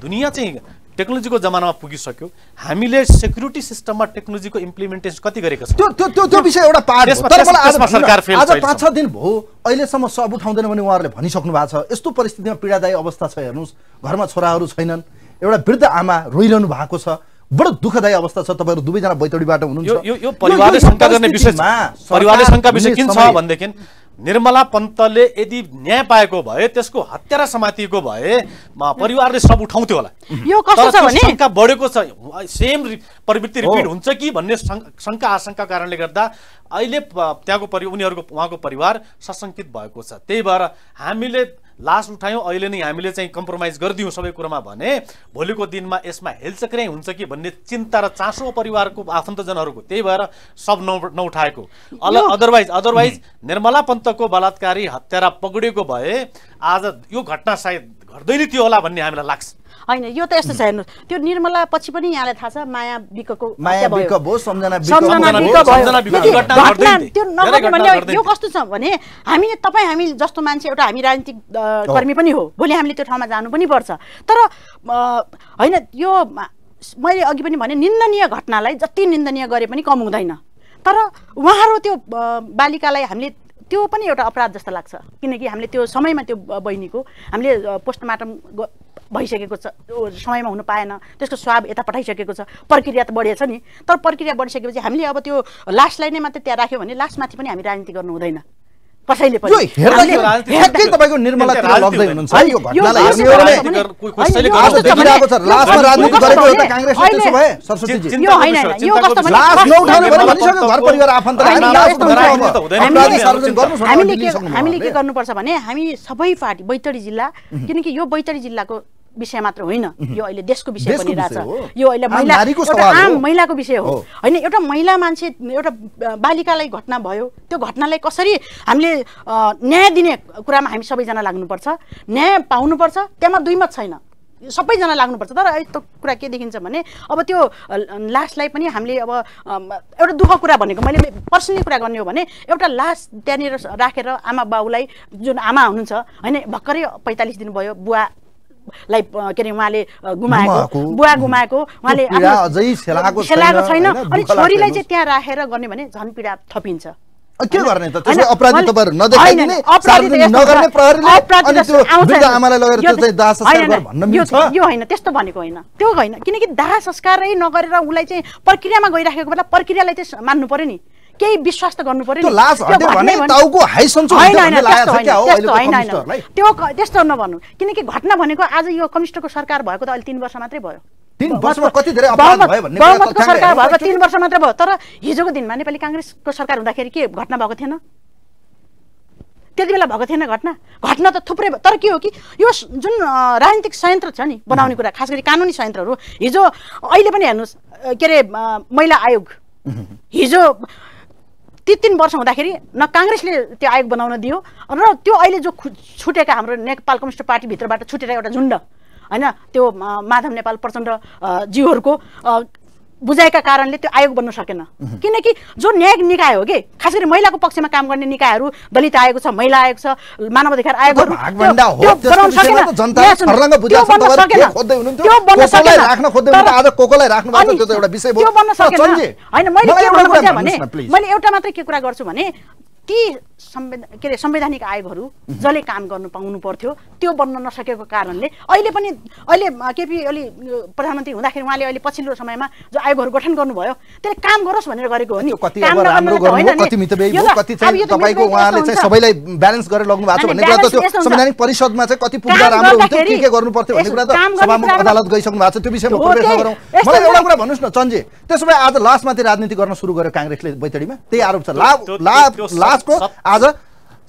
दुनियाँ चाहिँ टेक्नोलोजीको जमानामा पुगिसक्यो, हामीले सेक्युरिटी सिस्टममा टेक्नोलोजीको इम्प्लिमेन्टेसन कति गरेको छ त्यो विषय एउटा पार्ट हो। तर मलाई सरकार फेल आज 5-6 दिन भयो अहिलेसम्म सब उठाउँदैन भने उहाँहरूले भनिसक्नु भएको छ। यस्तो परिस्थितिमा पीडादायी अवस्था छ, हेर्नुहोस् घरमा छोराहरू छैनन्, एउटा वृद्ध आमा रोइरहनु भएको छ, बडो दुःखदायी अवस्था छ। तपाईँहरू दुवैजना बैतडीबाट हुनुहुन्छ। यो परिवारले शङ्का गर्ने विषय, परिवारले शङ्का विषय किन छ भनेदेखि निर्मला पन्तले यदि न्याय पाएको भए, त्यसको हत्यारा समातिएको भए परिवारले सब उठाउँथ्यो होला। यो कस्तो छ भने शङ्का बढेको छ, सेम प्रवृत्ति रिपिट हुन्छ कि भन्ने शङ्का आशंका कारणले गर्दा अहिले त्यहाँको उहाँको परिवार सशङ्कित भएको छ। त्यही भएर हामीले लास उठायौँ, अहिले नै हामीले चाहिँ कम्प्रोमाइज गरिदिउँ सबै कुरामा भने भोलिको दिनमा यसमा हेलचक्राइ हुन्छ कि भन्ने चिन्ता र चासो परिवारको आफन्तजनहरूको, त्यही भएर सब नउठाएको। अदरवाइज निर्मला पन्तको बलात्कारी हत्यारा पक्रिएको भए आज यो घटना सायद घट्दैन थियो होला भन्ने हामीलाई लाग्छ। होइन, यो त यस्तो छ हेर्नुहोस्, त्यो निर्मला पछि पनि यहाँलाई थाहा छ माया विकको यो कस्तो छ भने हामी जस्तो मान्छे एउटा हामी राजनीतिक कर्मी पनि हो, भोलि हामीले त्यो ठाउँमा जानु पनि पर्छ। तर होइन, यो मैले अघि पनि भने निन्दनीय घटनालाई जति निन्दनीय गरे पनि कम हुँदैन। तर उहाँहरू त्यो बालिकालाई हामीले त्यो पनि एउटा अपराध जस्तो लाग्छ, किनकि हामीले त्यो समयमा त्यो बहिनीको हामीले पोस्टमार्टम भइसकेको छ, समयमा हुनु पाएन, त्यसको स्वाब यता पठाइसकेको छ, प्रक्रिया त बढेछ नि। तर प्रक्रिया बढिसकेपछि हामीले अब त्यो लासलाई नै मात्रै त्यहाँ राख्यो भने लासमाथि पनि हामी राजनीति गर्नु हुँदैन। कसैले पनि यो हेर्दाखेरि ठ्याक्कै तपाईँको निर्मलातिर लग्दै हुनुहुन्छ यो घटनालाई हेर्ने हो भने आज देखिरहेको छ लास्टमा राजनीति गरेको एउटा काङ्ग्रेसले त्यसो भए सरस्वतीजी यो होइन यो कस्तो भने लास नउठाउनु भने भनिसक्यो घर परिवार आफन्तलाई हामीले के गर्नुपर्छ भने हामी सबै पार्टी बैतडी जिल्ला किनकि यो बैतडी जिल्लाको विषय मात्र होइन यो अहिले देशको विषय बनिरहेछ यो अहिले आम महिलाको विषय हो होइन एउटा महिला मान्छे एउटा बालिकालाई घटना भयो त्यो घटनालाई कसरी हामीले न्याय दिने कुरामा हामी सबैजना लाग्नुपर्छ न्याय पाउनुपर्छ त्यहाँ दुई मत छैन सबैजना लाग्नुपर्छ तर यस्तो कुरा के देखिन्छ भने अब त्यो लासलाई पनि हामीले अब एउटा दुःख कुरा भनेको मैले पर्सनली कुरा गर्ने हो भने एउटा लास त्यहाँनिर राखेर आमा बाउलाई जुन आमा हुनुहुन्छ होइन भर्खरै 45 दिन भयो बुवालाई के अरे उहाँले गुमाएको बुवा गुमाएको उहाँले खेलाएको छैन अनि छोरीलाई चाहिँ त्यहाँ राखेर गर्ने भने झन् पीडा थपिन्छ के गर्ने त त्यसै अपराधी तपाईहरु नदेखाइदिने सार्वजनिक नगर्ने प्रहरीले अनि त्यो वृद्ध आमालाई लगेर त्यो चाहिँ दाह संस्कार गर भन्न मिल्छ यो हैन त्यस्तो भनेको हैन त्यो हैन किनकि दाह संस्कारै नगरेर उलाई चाहिँ प्रक्रियामा गइराखेको बेला प्रक्रियालाई चाहिँ मान्नु पर्यो नि केही विश्वास त गर्नु पर्यो नि त्यो लास हट्यो भने टाउको हाई सन्चो हुन्छ लागेको छ क्या हो अहिले कम्युनिस्टहरुलाई त्यो त्यस्तो नभन्नु किनकि घटना भनेको आज यो कम्युनिस्टको सरकार भएको त अहिले 3 वर्ष मात्रै भयो 3 वर्षमा कति धेरै अपराध भयो भन्ने कुरा बहुमतको सरकार भएको 3 वर्ष मात्र भयो तर हिजोको दिनमा नेपाली कांग्रेसको सरकार हुँदाखेरि के घटना भएको थिएन त्यति बेला भएको थिएन घटना त थुप्रै तर के हो कि यो जुन राजनीतिक संयन्त्र छ नि बनाउने कुरा खास गरी कानुनी संयन्त्रहरू हिजो अहिले पनि हेर्नुस् के रे महिला आयोग हिजो 3 वर्ष हुँदाखेरि न कांग्रेसले त्यो आयोग बनाउन दियो र त्यो अहिले जो छुटेका हाम्रो नेपाल कम्युनिस्ट पार्टी भित्रबाट छुटेर एउटा झुण्ड हैन त्यो माधव नेपाल प्रचण्ड जीवहरुको बुझाएका कारणले त्यो आयोग बन्न सकेन किनकि जो न्यायिक निकाय हो के खास गरी महिलाको पक्षमा काम गर्ने निकायहरू दलित आयोग छ महिला आयोग छ मानव अधिकार आयोगहरु त्यो बनाउन सकेन जनताले छर्लङ्ग बुझाउँछ तपाईहरु के खोज्दै हुनुहुन्थ्यो त्यो बन्न सकेन राख्न खोज्दै हुनुहुन्थ्यो आज कोकोलाई राख्नु भएको त्यो त एउटा विषय भयो त्यो बन्न सकेन हैन मैले के भन्न खोजे भने मैले एउटा मात्र के कुरा गर्छु भने ती संवैधानिक आयोगहरु जसले काम गर्न पाउनु पर्थ्यो त्यो बन्न नसकेको कारणले अहिले केपी ओली प्रधानमन्त्री हुँदाखेरि उहाँले अहिले पछिल्लो समयमा जो आयोगहरु गठन गर्नुभयो त्यसले काम गरोस् भनेर गरेको हो नि काम राम्रो गर्नु कति मितव्ययी भयो कति चाहिँ तपाईको उहाँले चाहिँ सबैलाई ब्यालेन्स गरेर लग्नु भएको छ भन्ने कुरा त त्यो संवैधानिक परिषदमा चाहिँ कति पुग्दा राम्रो हुन्थ्यो के गर्नु पर्थ्यो भन्ने कुरा त सभामुख अदालत गइसक्नु भएको छ त्यो विषयमा प्रवेश नगरौँ मलाई एउटा कुरा भन्नुस् न चन्जे त्यसो भए आज लास्टमाथि राजनीति गर्न सुरु गर्यो कांग्रेसले बैतडीमा त्यही आरोप छ लास्टको आज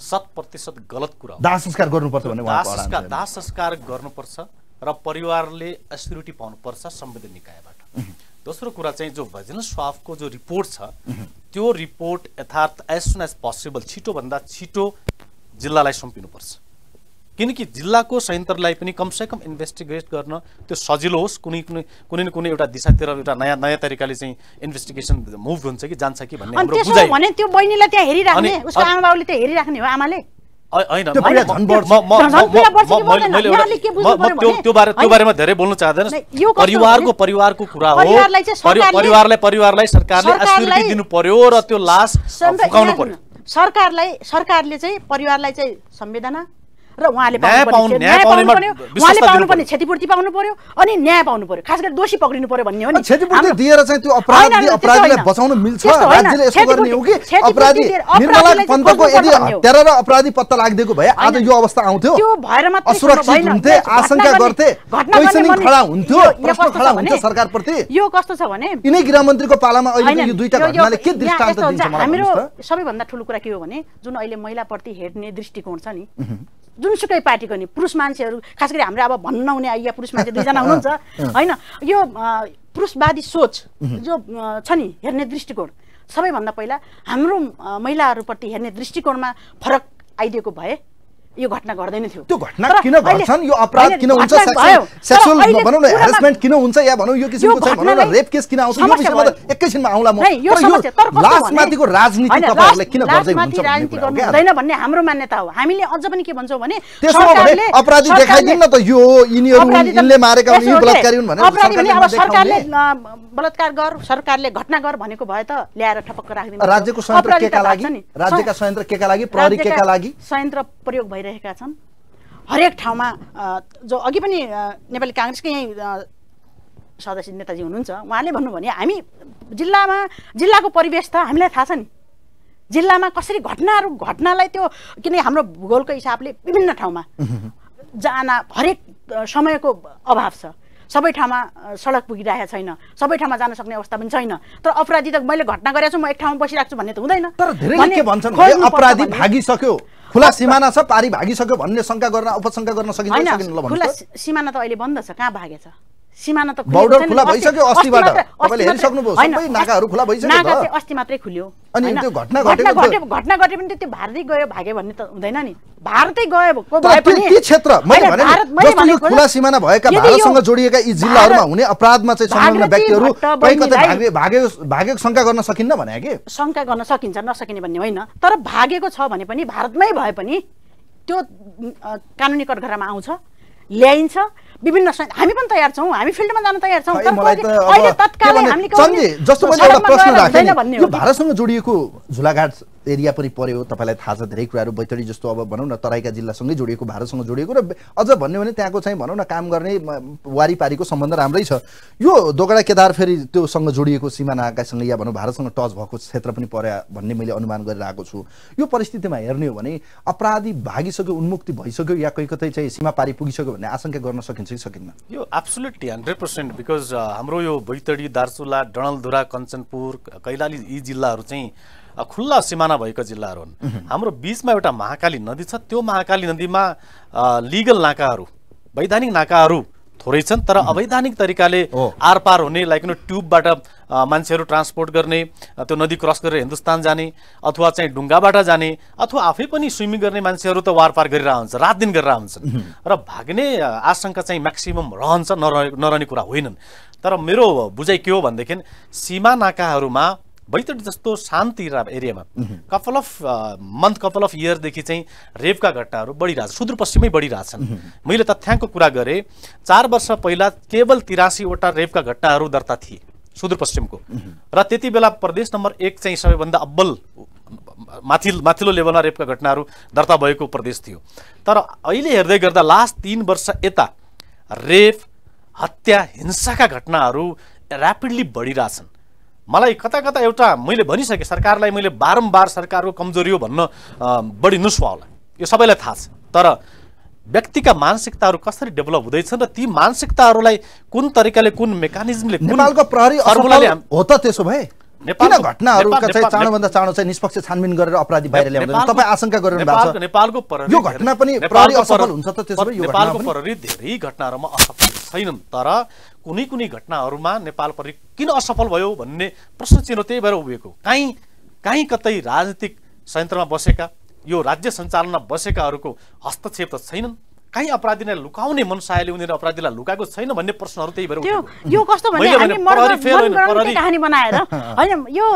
100% गलत कुरा हो दाह संस्कार गर्नुपर्छ भन्ने उहाँको दाह संस्कार गर्नुपर्छ र परिवारले एस्युरिटी पाउनुपर्छ संवैधानिक निकायबाट दोस्रो कुरा चाहिँ जो भिजिलेन्स स्वाफको जो रिपोर्ट छ त्यो रिपोर्ट यथार्थ एज सुन एज पोसिबल छिटो भन्दा छिटो जिल्लालाई सुम्पिनुपर्छ किनकि जिल्लाको संयन्त्रलाई पनि कमसेकम इन्भेस्टिगेट गर्न त्यो सजिलो होस् कुनै न कुनै एउटा दिशातिर एउटा नयाँ तरिकाले चाहिँ इन्भेस्टिगेसन मुभ हुन्छ कि जान्छ कि भन्ने हाम्रो बुझाइ भने त्यो बहिनीलाई त्यहाँ हेरिराख्ने उसको आमाबाउले त्यहाँ हेरिराख्ने हो आमाले हैन त्यो बारेमा धेरै बोल्न चाहदैन परिवारको कुरा हो परिवारलाई सरकारले एस्युरिटी दिनु पर्यो र त्यो लास फुकाउनु पर्यो सरकारले चाहिँ परिवारलाई चाहिँ संवेदना र उहाँले पाउनु पर्ने क्षतिपूर्ति पाउनु पर्यो अनि न्याय पाउनु पर्यो खास गरी दोषी पक्रिनु पर्यो भन्ने हो नि क्षतिपूर्ति दिएर चाहिँ त्यो अपराधीलाई बचाउन मिल्छ राज्यले यसो गर्ने हो कि अपराधी निर्मला पन्तको यदि हत्यारा र अपराधी पत्ता लाग्दिएको भए आज यो अवस्था आउँथ्यो त्यो भएर मात्र असुरक्षित हुन्थे आशंका गर्थे क्वेशनिङ खडा हुन्थ्यो प्रश्न खडा हुन्थ्यो सरकारप्रति यो कस्तो छ भने यिनै गृहमन्त्रीको पालामा अहिले यो दुईटा घटनाले के दृष्टान्त दिन्छ मलाई हाम्रो सबैभन्दा ठूलो कुरा के हो भने जुन अहिले महिलाप्रति हेर्ने दृष्टिकोण छ नि जुनसुकै पार्टीको नि पुरुष मान्छेहरू खास गरी हाम्रो अब भन्न नहुने आइया पुरुष मान्छे दुईजना हुनुहुन्छ हैन यो पुरुषवादी सोच जो छ नि हेर्ने दृष्टिकोण सबैभन्दा पहिला हाम्रो महिलाहरूप्रति हेर्ने दृष्टिकोणमा फरक आइदिएको भए यो घटना गर्दैन थियो त्यो घटना किन घट्छन् यो अपराध किन हुन्छ सेक्सुअल भनौं न ह्यारासमेन्ट किन हुन्छ या भनौं यो किसिमको चाहिँ भनौं न रेप केस किन आउँछ यो विषयमा त एकैछिनमा आउँला म यो लास्टमाथिको राजनीति तपाईहरुले किन गर्दै हुन्छ राजनीति गर्नु हुँदैन भन्ने हाम्रो मान्यता हो हामीले अझ पनि के भन्छौं भने सरकारले अपराधी देखाइदिन न त यो यिनीहरु इनले मारेका हुन् यो बलात्कारी हुन् भनेर सरकारले अब सरकारले बलात्कार गर सरकारले घटना गर भनेको भए त ल्याएर ठपक्क राख्दिनु राज्यको संयन्त्र केका लागि राज्यका संयन्त्र केका लागि प्रहरी केका लागि संयन्त्र प्रयोग भइरहेका छन् हरेक ठाउँमा जो अघि पनि नेपाली कांग्रेसकै सदस्य नेताजी हुनुहुन्छ उहाँले भन्नु भने हामी जिल्लाको परिवेश त हामीलाई थाहा छ नि जिल्लामा कसरी घटनालाई त्यो किन हाम्रो भूगोलको हिसाबले विभिन्न ठाउँमा जान हरेक समयको अभाव छ सबै ठाउँमा सडक पुगिरहेको छैन सबै ठाउँमा जान सक्ने अवस्था पनि छैन तर अपराधी त मैले घटना गरेको छु म एक ठाउँमा बसिरहेको छु भन्ने त हुँदैन तर धेरैले के भन्छन् अपराधी भागिसक्यो खुला सिमाना छ पारी भागिसक्यो भन्ने शंका गर्न उपशंका गर्न सकिन्छ सकिन्न ल भन्नु खुला सिमाना त अहिले बन्द छ कहाँ भागेछ सिमाना त बर्डर खुला भइसक्यो अस्तिबाट तपाईले हेरिसक्नुभयो सबै नाकाहरू खुला भइसक्यो नाका चाहिँ अस्ति मात्रै खुल्यो अनि त्यो घटना घटे पनि त्यो भारतै गयो भागे भन्ने त हुँदैन नि भारतै गयो को भए पनि ती क्षेत्र मैले भने जस्तो यो खुला सिमाना भएका भारतसँग जोडिएका यी जिल्लाहरुमा हुने अपराधमा चाहिँ संलग्न व्यक्तिहरु कतै कतै भागेको शंका गर्न सकिन्न भने के शंका गर्न सकिन्छ नसकिने भन्ने होइन तर भागेको छ भने पनि भारतमै भए पनि त्यो कानुनी कठघरामा आउँछ ल्याइन्छ विभिन्न हामी पनि तयार छौं हामी फिल्डमा जान तयार छौं तर अहिले तत्कालै हामीले चन्द्र जस्तो मैले एउटा प्रश्न राखेँ यो भारतसँग जोडिएको झुलाघाट एरिया पनि पर्यो तपाईलाई थाहा छ धेरै कुराहरु बैतडी जस्तो अब भनौं न तराईका जिल्लासँगै जोडिएको भारतसँग जोडिएको र अझ भन्ने भने त्यहाँको चाहिँ भनौं न काम गर्ने वारीपारीको सम्बन्ध राम्रै छ यो दोगडा केदार फेरि त्यो सँग जोडिएको सीमानाकासँग या भनौं भारतसँग टच भएको क्षेत्र पनि पर्या भन्ने मैले अनुमान गरिरहेको छु यो परिस्थितिमा हेर्ने हो भने अपराधी भागिसक्यो उन्मुक्ति भइसक्यो या कतै चाहिँ सीमा पारी पुगिसक्यो भन्ने आशंका गर्न सकिन्छ कि सकिन्न यो एब्सोल्युटली 100% बिकज हाम्रो यो बैतडी दार्चुला डणलधुरा कञ्चनपुर कैलाली यी जिल्लाहरु चाहिँ खुल्ला सिमाना भएका जिल्लाहरु हुन् हाम्रो बीचमा एउटा महाकाली नदी छ त्यो महाकाली नदीमा लिगल नाकाहरु वैधानिक नाकाहरु थोरै छन् तर अवैधानिक तरिकाले आरपार हुने लाइक नो ट्युबबाट मान्छेहरु ट्रान्सपोर्ट गर्ने त्यो नदी क्रस गरेर हिन्दुस्तान जाने अथवा चाहिँ ढुङ्गाबाट जाने अथवा आफै पनि स्विमिङ गर्ने मान्छेहरु त वारपार गरिरह हुन्छ रात दिन गरिरह हुन्छन् र भाग्ने आशंका चाहिँ म्याक्सिमम रहन्छ नरहने कुरा होइनन् तर मेरो बुझाइ के हो भन्देखि सीमा नाकाहरुमा बैतडी जस्तो शान्त एरियामा कपल अफ इयर देखि चाहिँ रेपका घटनाहरू बढिरहेछ सुदूरपश्चिमै बढिरहेछन् मैले तथ्याङ्कको कुरा गरे 4 वर्ष पहिला केवल 83 वटा रेपका घटनाहरू दर्ता थिए सुदूरपश्चिमको र त्यति बेला प्रदेश नम्बर 1 चाहिँ सबैभन्दा अब्बल माथिल्लो लेभलमा रेपका घटनाहरू दर्ता भएको प्रदेश थियो तर अहिले हेर्दै गर्दा लास्ट 3 वर्ष यता रेप हत्या हिंसाका घटनाहरू र्यापिडली बढिरहेछन् मलाई कता कता एउटा मैले भनिसके सरकारलाई मैले बारम्बार सरकारको कमजोरी हो भन्न बढी नुस्वा होला यो सबैलाई थाहा छ तर व्यक्तिका मानसिकताहरू कसरी डेभलप हुँदैछन् र ती मानसिकताहरूलाई कुन तरिकाले कुन मेकानिजमले नेपालको प्रहरी असफल हो त त्यसो भए किन घटनाहरूका चाहिँ चाँडोभन्दा चाँडो चाहिँ निष्पक्ष छानबिन गरेर अपराधी बाहिर ल्याउँदैन तपाई आशंका गरिरहनु भएको छ नेपालको प्रहरी यो घटना पनि प्रहरी असफल हुन्छ त त्यसो भए यो नेपालको प्रहरी धेरै घटनाहरूमा असफल छैनन् तर कुनै घटनाहरूमा नेपाल प्रहरी किन असफल भयो भन्ने प्रश्न चिन्ह त्यही भएर उभिएको कहीँ कतै राजनीतिक संयन्त्रमा बसेका यो राज्य सञ्चालनमा बसेकाहरूको हस्तक्षेप त छैनन् कहीँ अपराधीलाई लुकाउने मनसायले उनीहरुले अपराधीलाई लुकाएको छैन भन्ने प्रश्नहरू त्यही भएर उठेको यो कस्तो भने हामी मनगढाउने कहानी बनाएर हैन यो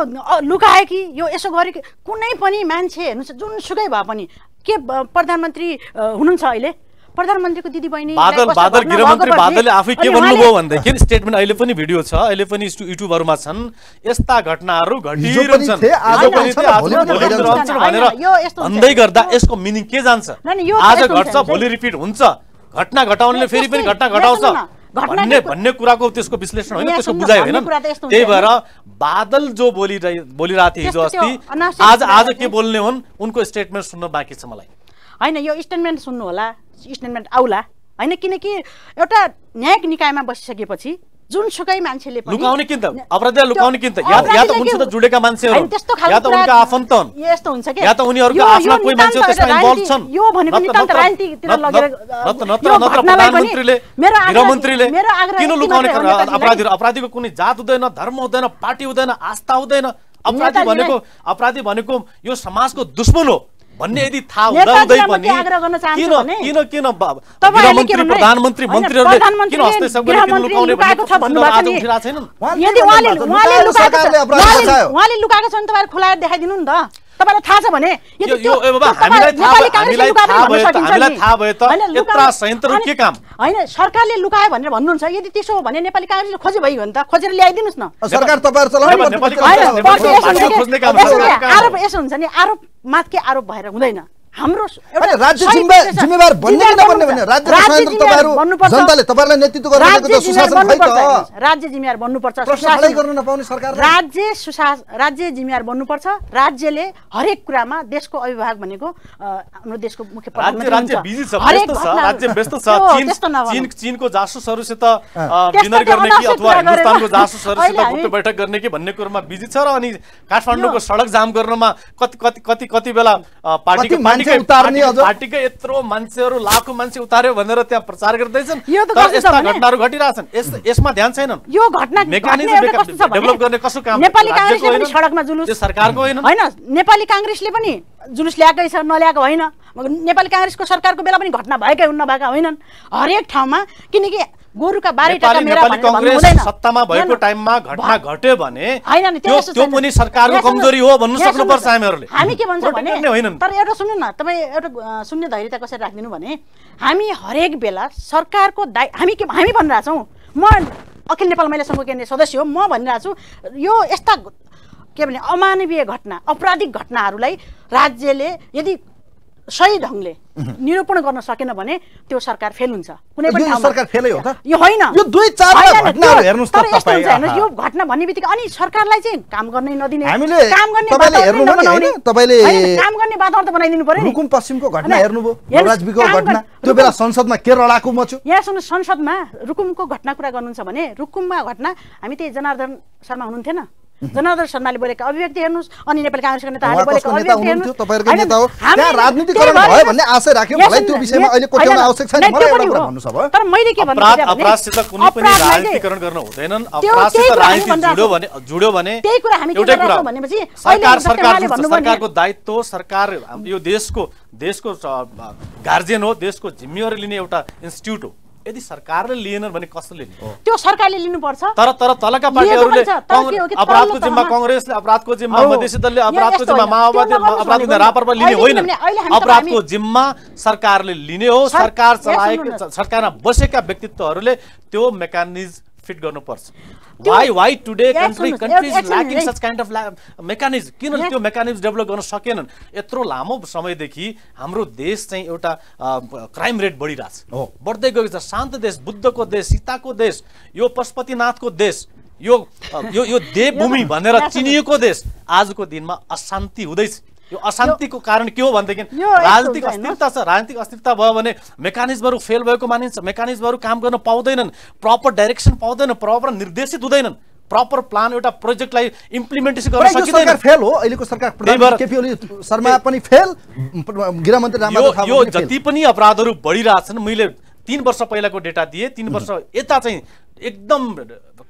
लुकाए कि यो यसो गरे कि कुनै पनि मान्छे हेर्नुस् जुनसुकै भए पनि के प्रधानमन्त्री हुनुहुन्छ अहिले प्रधानमन्त्रीको दिदी बहिनी बादल गृहमन्त्री बादलले आफै के भन्नुभयो भन्देखि स्टेटमेन्ट अहिले पनि भिडियो छ अहिले पनि युट्युबहरूमा छन् यस्ता घटनाहरू घटिरहन्छन् भनेर भन्दै गर्दा यसको मिनिङ के जान्छ आज घट्छ भोलि रिपिट हुन्छ घटना घटाउनेले फेरि पनि घटना घटाउँछ भन्ने कुराको त्यसको विश्लेषण होइन त्यसको बुझाइ होइन त्यही भएर बादल जो बोलिरहेको थिए हिजो अस्ति आज के बोल्ने हुन् उनको स्टेटमेन्ट सुन्न बाँकी छ मलाई हैन यो स्टेटमेन्ट सुन्नु होला स्टेटमेन्ट आउला हैन किनकि एउटा न्यायिक निकायमा बसिसकेपछि जुनसुकै मान्छेले पनि लुकाउने किन त अपराधीलाई लुकाउने किन त या त उनसित जुडेका मान्छेहरू या त उनका आफन्त यस्तो हुन्छ के या त उनीहरुको आफ्ना कोही मान्छे त्यसमा इन्भल्भ छन् यो भनेको नितान्त राजनीतितिर लगेर प्रधानमन्त्रीले गृहमन्त्रीले किन लुकाउने अपराधीको कुनै जात हुँदैन धर्म हुँदैन पार्टी हुँदैन आस्था हुँदैन अपराधी भनेको यो समाजको दुश्मन हो भन्ने यदि थाहा हुँदै पनि किन गृहमन्त्री प्रधानमन्त्री मन्त्रीहरूले किन हस्तक्षेप गरेर किन लुकाउने भन्ने प्रश्न आज उठिरहेको छैन यदि उहाँले लुकाएको छ भने तपाईहरु खुलाएर देखाइदिनु नि त तपाईलाई थाहा छ भने यदि त्यो हामीलाई थाहा भयो त यत्रा संयन्त्र के काम हैन सरकारले लुकायो भनेर भन्नुहुन्छ यदि त्यसो हो भने नेपाली कांग्रेसले खोजे भयो भने त खोजेर ल्याइदिनुस् न सरकार तपाईहरु चलाउनु खोज्ने काम आरोप यसो हुन्छ नि आरोप माथि आरोप भएर हुँदैन हाम्रो अरे राज्य जिम्मेवार बन्ने कि नबन्ने भने राज्यको स्वायत्त तपाईहरु जनताले तपाईहरुलाई नेतृत्व गर्नुहुन्छ त सुशासन खै त राज्य जिम्मेवार बन्नुपर्छ सुशासन गर्न नपाउने सरकार राज्य जिम्मेवार बन्नुपर्छ राज्यले हरेक कुरामा देशको अभिभावक भनेको हाम्रो देशको मुख्य प्रधानमन्त्री राज्य बिजी छ व्यस्त छ राज्य व्यस्त छ चीनको जासुसहरुसित डिनर गर्ने कि अथवा हिन्दुस्तानको जासुसहरुसित गुप्त बैठक गर्ने कि भन्ने कुरामा बिजी छ र अनि काठमाडौँको सडक जाम गर्नमा कति बेला पार्टीकै यत्रो मान्छेहरु लाखौं मान्छे उतार्यो भनेर त्यहाँ प्रचार गर्दैछन् तर यस्ता घटनाहरु घटिरहेछन् यसमा ध्यान छैन यो घटना मेकानिजम डेभलप गर्ने कसो काम नेपाली कांग्रेसले पनि सडकमा जुलुस सरकारको होइन नेपाली कांग्रेसले पनि जुलुस ल्याएकै छ नल्याएको होइन नेपाली कांग्रेसको सरकारको बेला पनि घटना भएकै हुन् नभएका होइनन् हरेक ठाउँमा किनकि गोरुका 12 टका मेरा नेपाली कांग्रेस सत्तामा भएको टाइममा घटना घट्यो भने त्यो पनि सरकारको कमजोरी हो भन्नु सक्नुपर्छ हामीहरुले हामी के भन्छौं भने तर एउटा सुन्नु न तपाई एउटा शून्य धैर्यता कसरी राख्दिनु भने हामी हरेक बेला सरकारको हामी भनिरा छौं म अखिल नेपाल महिला संघको केन्द्रीय सदस्य हो म भनिरा छु यो यस्ता के भने अमानवीय घटना आपराधिक घटनाहरूलाई राज्यले यदि सही ढंगले निरूपण गर्न सकेन भने त्यो सरकार फेल हुन्छ कुनै पनि ठाउँमा सरकार फेलै हो त यो होइन यो दुई चार घटनाहरु हेर्नुस् त तपाई यो घटना भन्ने बित्तिकै अनि सरकारलाई चाहिँ काम गर्ने नदिने हामीले काम गर्ने तपाईले हेर्नु भने हैन तपाईले काम गर्ने वातावरण त बनाइदिनु पर्यो नि रुकुम पश्चिमको घटना हेर्नुभयो नवराजबीको घटना त्यो बेला संसदमा के रडाकु मच्यो यहाँ सुन्नु संसदमा रुकुमको घटना कुरा गर्नुहुन्छ भने रुकुममा घटना हामी त्यही जनार्दन शर्मा हुनुहुन्थेन जनार्दन शर्माले बोलेको अभिव्यक्ति हेर्नुस् अनि नेपाली कांग्रेसका नेताहरूले बोलेको अभिव्यक्ति हेर्नुस् तपाईहरुको नेता हो त्यहाँ राजनीतिकरण भयो भन्ने आशा राख्यो मलाई त्यो विषयमा अहिले कोट्याउन आवश्यक छैन मलाई एउटा कुरा भन्नुस् अब तर मैले के भन्नु भने अपराधसित कुनै पनि राजनीतिकरण गर्न हुँदैनन् अपराधसित राजनीति जुड्यो भने त्यही कुरा हामी के गर्छौं भनेपछि सरकारको दायित्व सरकार यो देशको गार्जियन हो देशको जिम्मेवारी लिने एउटा इन्स्टिट्युट हो यदि सरकारले लिएन भने कसले लिने त्यो सरकारले लिनुपर्छ तर तलका पार्टीहरूले अपराधको जिम्मा कांग्रेसले अपराधको जिम्मा मधेसी दलले अपराधको जिम्मा माओवादी अपराधको रापरपा लिने होइन अपराधको जिम्मा सरकारले लिने हो सरकार चलाएको सरकारमा बसेका व्यक्तित्वहरूले त्यो मेकानिजम फिट गर्नुपर्छ why today country is lacking such kind of mechanism किन त्यो मेकानिजम डेभलप गर्न सकेनन् यत्रो लामो समयदेखि हाम्रो देश चाहिँ एउटा क्राइम रेट बढिरहेछ बढ्दै गएको छ शान्त देश बुद्धको देश सीताको देश यो पशुपतिनाथको देश यो देवभूमि भनेर चिनिएको देश आजको दिनमा अशान्ति हुँदैछ यो अशान्तिको कारण के हो भन्देखि राजनीतिक अस्थिरता छ राजनीतिक अस्थिरता भयो भने मेकानिजमहरु फेल भएको मानिन्छ मेकानिजमहरु काम गर्न पाउँदैनन् प्रपर डाइरेक्सन पाउँदैन प्रपर निर्देशित हुँदैनन् प्रपर प्लान एउटा प्रोजेक्टलाई इम्प्लिमेन्टेसन गर्न सकिदैन सरकार फेल हो अहिलेको सरकार प्रधानमन्त्री केपी ओली शर्मा पनि फेल गृहमन्त्री राममाधव थापा यो जति पनि अपराधहरु बढिरहेछन् मैले 3 वर्ष पहिलाको डेटा दिए 3 वर्ष यता चाहिँ एकदम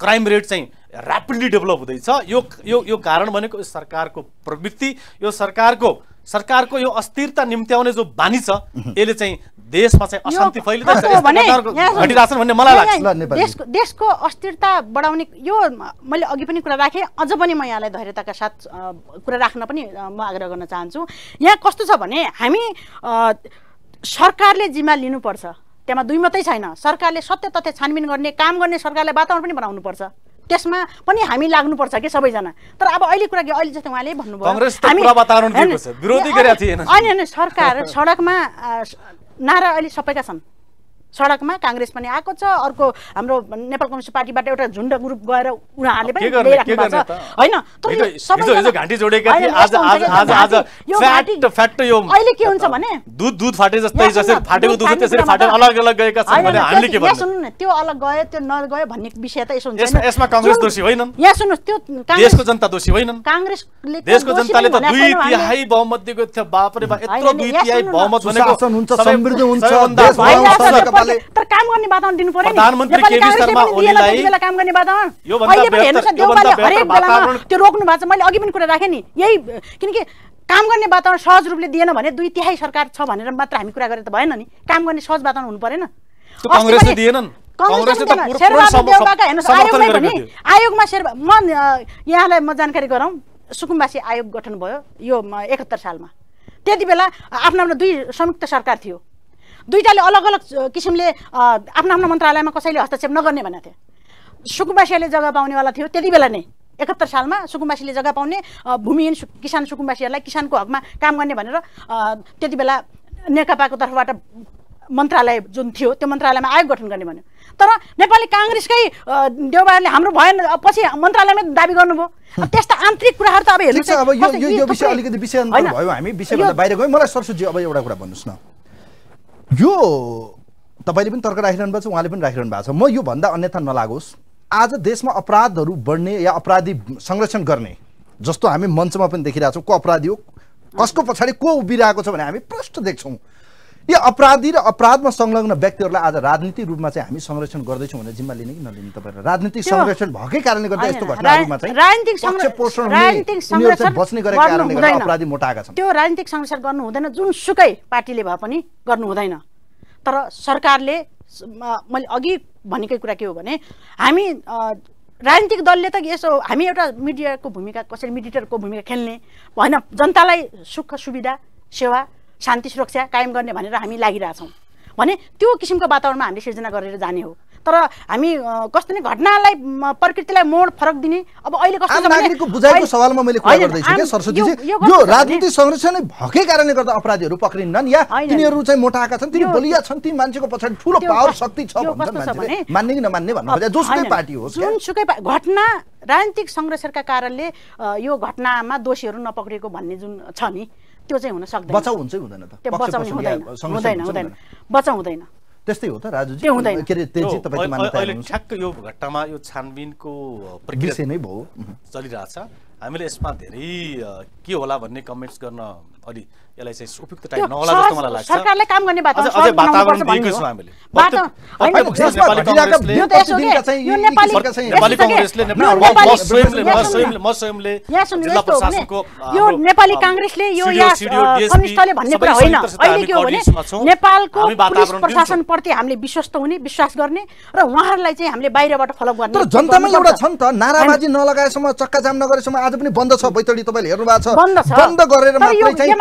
क्राइम रेट चाहिँ र्यापिडली डेभलप हुँदैछ यो कारण भनेको सरकारको प्रवृत्ति यो सरकारको यो अस्थिरता निम्त्याउने जो बानी छ यसले चाहिँ देशमा चाहिँ अशान्ति फैलिँदैछ घटिरहेछन् भन्ने मलाई लाग्छ देशको अस्थिरता बढाउने यो मैले अघि पनि कुरा राखे अझ पनि म यहाँलाई धैर्यताका साथ कुरा राख्न पनि म आग्रह गर्न चाहन्छु यहाँ कस्तो छ भने हामी सरकारले जिम्मा लिनुपर्छ त्यसमा दुई मात्रै छैन सरकारले सत्य तथ्य छानबिन गर्ने काम गर्ने सरकारले वातावरण पनि बनाउनु पर्छ त्यसमा पनि हामी लाग्नुपर्छ के सबैजना तर अब अहिले कुरा के अहिले जस्तो उहाँले भन्नुभयो कांग्रेस त पुरा वातावरण दिएको छ विरोधी गरेका थिएन हैन सरकार सडकमा नारा अहिले सबैका छन् सडकमा कांग्रेस पनि आएको छ अर्को हाम्रो नेपाल कम्युनिस्ट पार्टीबाट एउटा झुण्ड ग्रुप गएर उहाँहरूले पनि ल्याइराख्नु भएको छ हैन तर हिजो घाँटी जोडेका थिए आज फ्याक्ट यो अहिले के हुन्छ भने दूध फाटे जस्तै जसरी फाटेको दूध त्यसरी फाटेर अलग अलग गएका छन् भने हामीले के भन्नु सुन्नु न त्यो अलग गयो त्यो नगयो भन्ने विषय त यसो हुन्छ यसमा कांग्रेस दोषी होइनन् यहाँ सुन्नुस् त्यो देशको जनता दोषी होइनन् कांग्रेसले देशको जनताले त 2/3 बहुमत दिएको थियो बाप रे बा यत्रो 2/3 बहुमत भनेको हुन्छ समृद्ध हुन्छ देश तर काम गर्ने वातावरण दिनु पर्यो नि प्रधानमन्त्री केपी शर्मा ओलीलाई काम गर्ने वातावरण अहिले पनि हेर्नुस् देउबाले हरेक बेलामा त्यो रोक्नु भएको छ मैले अघि पनि कुरा राखे नि यही किनकि काम गर्ने वातावरण सहज रूपले दिएन भने 2/3 सरकार छ भनेर मात्र हामी कुरा गरे त भएन नि काम गर्ने सहज वातावरण हुनु परेन कांग्रेसले दिएनन् कांग्रेसले त पूर्ण आयोगमा म यहाँलाई म जानकारी गराउँ सुकुम्बासी आयोग गठन भयो यो 71 सालमा त्यति बेला आफ्नो दुई संयुक्त सरकार थियो दुईटाले अलग अलग किसिमले आफ्नो आफ्नो मन्त्रालयमा कसैले हस्तक्षेप नगर्ने भनेको थियो सुकुम्बासीले जग्गा पाउनेवाला थियो त्यति बेला नै 71 सालमा सुकुम्बासीले जग्गा पाउने भूमिहीन किसान सुकुम्बासीहरूलाई किसानको हकमा काम गर्ने भनेर त्यति बेला नेकपाको तर्फबाट मन्त्रालय जुन थियो त्यो मन्त्रालयमा आयोग गठन गर्ने भन्यो। तर नेपाली काङ्ग्रेसकै देउबारले हाम्रो भएन पछि मन्त्रालयमै दाबी गर्नुभयो। त्यस्ता आन्तरिक कुराहरू त अब हेर्नु छ। अब यो विषय अलिकति विषयान्तर भयो, हामी विषयभन्दा बाहिर गयौँ। मलाई सरस्वती अब एउटा कुरा भन्नुहोस् न, यो तपाईँले पनि तर्क राखिरहनु भएको छ, उहाँले पनि राखिरहनु भएको छ, म यो भन्दा अन्यथा नलागोस्। आज देशमा अपराधहरू बढ्ने या अपराधी संरक्षण गर्ने जस्तो हामी मञ्चमा पनि देखिरहेछौँ, को अपराधी हो, कसको पछाडि को उभिरहेको छ भने हामी प्रष्ट देख्छौँ। यो अपराधी र अपराधमा संलग्न व्यक्तिहरूलाई आज राजनीतिक रूपमा चाहिँ हामी संरक्षण गर्दैछौँ भने जिम्मा लिने कि नलिने तपाईँहरू? राजनीतिक संरक्षण भएकै कारणले गर्दा यस्तो घटनाहरूमा चाहिँ बच्ने गरेको कारणले गर्दा अपराधी मोटाएका छन्। त्यो राजनीतिक संरक्षण गर्नु हुँदैन, जुनसुकै पार्टीले भए पनि गर्नु हुँदैन। तर सरकारले, मैले अघि भनेकै कुरा के हो भने हामी राजनीतिक दलले त यसो हामी एउटा मिडियाको भूमिका, कसरी मिडिएटरको भूमिका खेल्ने होइन, जनतालाई सुख सुविधा सेवा शान्ति सुरक्षा कायम गर्ने भनेर हामी लागिरहेछौँ भने त्यो किसिमको वातावरणमा हामीले सिर्जना गरेर जाने हो। तर हामी कस्तो नि घटनालाई प्रकृतिलाई मोड फरक दिने। अब अहिले कस्तो छ नागरिकको बुझाइको सवालमा मैले कुरा गर्दैछु के सरस्वतीजी, यो राजनीतिक संरक्षण भएकै कारणले गर्दा अपराधीहरू पक्रिन्छन् या तिनीहरू चाहिँ मोटाएका छन्, तिनी बलिया छन्, ती मान्छेको पछाडि ठुलो पावर शक्ति छ भन्छन् मान्छेले, मान्ने कि नमान्ने भन्नु खोजे जोसुकै पार्टी होस्, जुनसुकै घटना राजनीतिक संरक्षणका कारणले यो घटनामा दोषीहरू नपक्रिएको भन्ने जुन छ नि त्यो चाहिँ हुन सक्दैन। बचाउ हुन्छ हुँदैन त? त्यो बचाउने हुँदैन, बचाउ हुँदैन। त्यस्तै हो त राजुजी, त्यो हुँदैन। के अरे तेजी तपाईले मान्नु अहिले ठ्याक्क यो घटनामा यो छानबिनको प्रक्रिया नै भयो चलिरहेछ। हामीले यसमा धेरै के होला भन्ने कमेन्ट्स गर्न अलि यसलाई चाहिँ उपयुक्त टाइम नहोला जस्तो मलाई लाग्छ। सरकारले काम गर्ने वातावरण दिएको छ हामीले। नेपाली कांग्रेसले म स्वयंले जिल्ला प्रशासनको यो नेपाली कांग्रेसले यो कम्युनिस्टले भन्ने कुरा होइन। अहिले के हो भने नेपालको पुलिस प्रशासन प्रति हामीले विश्वस्त हुने, विश्वास गर्ने र उहाँहरूलाई चाहिँ हामीले बाहिरबाट फलो गर्ने। तर जनतामा एउटा छ नि त, नाराबाजी नलगाएसम्म, चक्काजाम नगरेसम्म आज पनि बन्द छ। बैतडी तपाईले हेर्नु भएको छ, बन्द गरेर मात्रै चाहिँ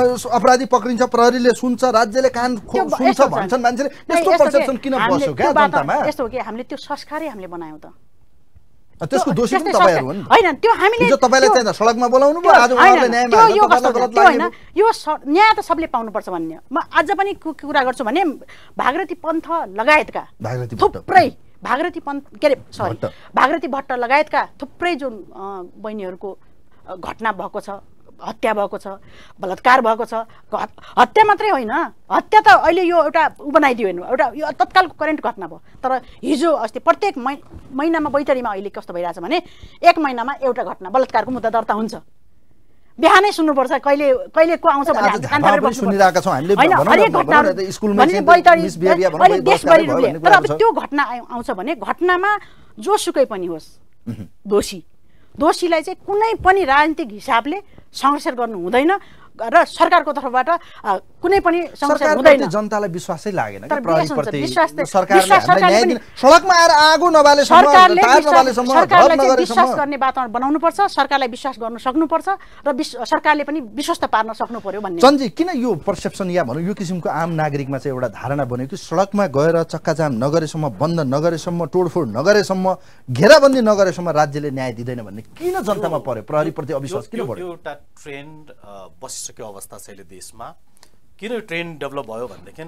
अपराधी पक्रिन्छ, प्रहरीले सुन्छ, राज्यले कान सुन्छ भन्छन् मान्छेले। यस्तो पर्सेप्सन किन बस्यो क्या जनतामा? यस्तो हो कि हामीले त्यो संस्कारै हामीले बनायौँ त। त्यसको दोषी पनि तपाईहरु हुन् हैन? त्यो हामीले जो तपाईले चाहिँ सडकमा बोलाउनु भयो, आज उहाँले न्याय माग्नु यो कस्तो गलत लाग्यो? यो न्याय त सबले पाउनुपर्छ भन्ने म आज पनि कुरा गर्छु भने भागरथी पन्थ लगायतका थुप्रै भागरथी पन्थ के अरे सरी भागरथी भट्ट लगायतका थुप्रै जुन बहिनीहरूको घटना भएको छ, हत्या भएको छ, बलात्कार भएको छ। हत्या मात्रै होइन, हत्या त अहिले यो एउटा बनाइदियो हेर्नु, एउटा यो तत्कालको करेन्ट घटना भयो। तर हिजो अस्ति प्रत्येक महिनामा बैतडीमा अहिले कस्तो भइरहेछ भने एक महिनामा एउटा घटना बलात्कारको मुद्दा दर्ता हुन्छ। बिहानै सुन्नुपर्छ कहिले कहिले को आउँछ भने सुनिरहेका छौँ हामीले, तर अब त्यो घटना आउँछ भने घटनामा जोसुकै पनि होस् दोषीलाई चाहिँ कुनै पनि राजनीतिक हिसाबले संरक्षण गर्नु हुँदैन र सरकारको तर्फबाट कुनै पनि संरक्षण हुँदैन। जनतालाई विश्वासै लागेन के प्रहरीप्रति, सरकारले न्याय दिन सडकमा आएर आगो नबालेसम्म, टायर नबालेसम्म, सरकारले विश्वास गर्ने वातावरण बनाउनु पर्छ, सरकारलाई विश्वास गर्न सक्नुपर्छ र सरकारले पनि विश्वस्त पार्न सक्नु पर्यो भन्ने। चन्जी, किन यो पर्सेप्सन या भनौँ यो किसिमको आम नागरिकमा चाहिँ एउटा धारणा बन्यो कि सडकमा गएर चक्काजाम नगरेसम्म, बन्द नगरेसम्म, तोडफोड नगरेसम्म, घेराबन्दी नगरेसम्म राज्यले न्याय दिँदैन भन्ने किन जनतामा पर्यो? प्रहरीप्रति अविश्वास किन बढ्यो? एउटा ट्रेन्ड बसिसक्यो अवस्था छ अहिले देशमा। किन यो ट्रेन्ड डेभलप भयो भनेदेखि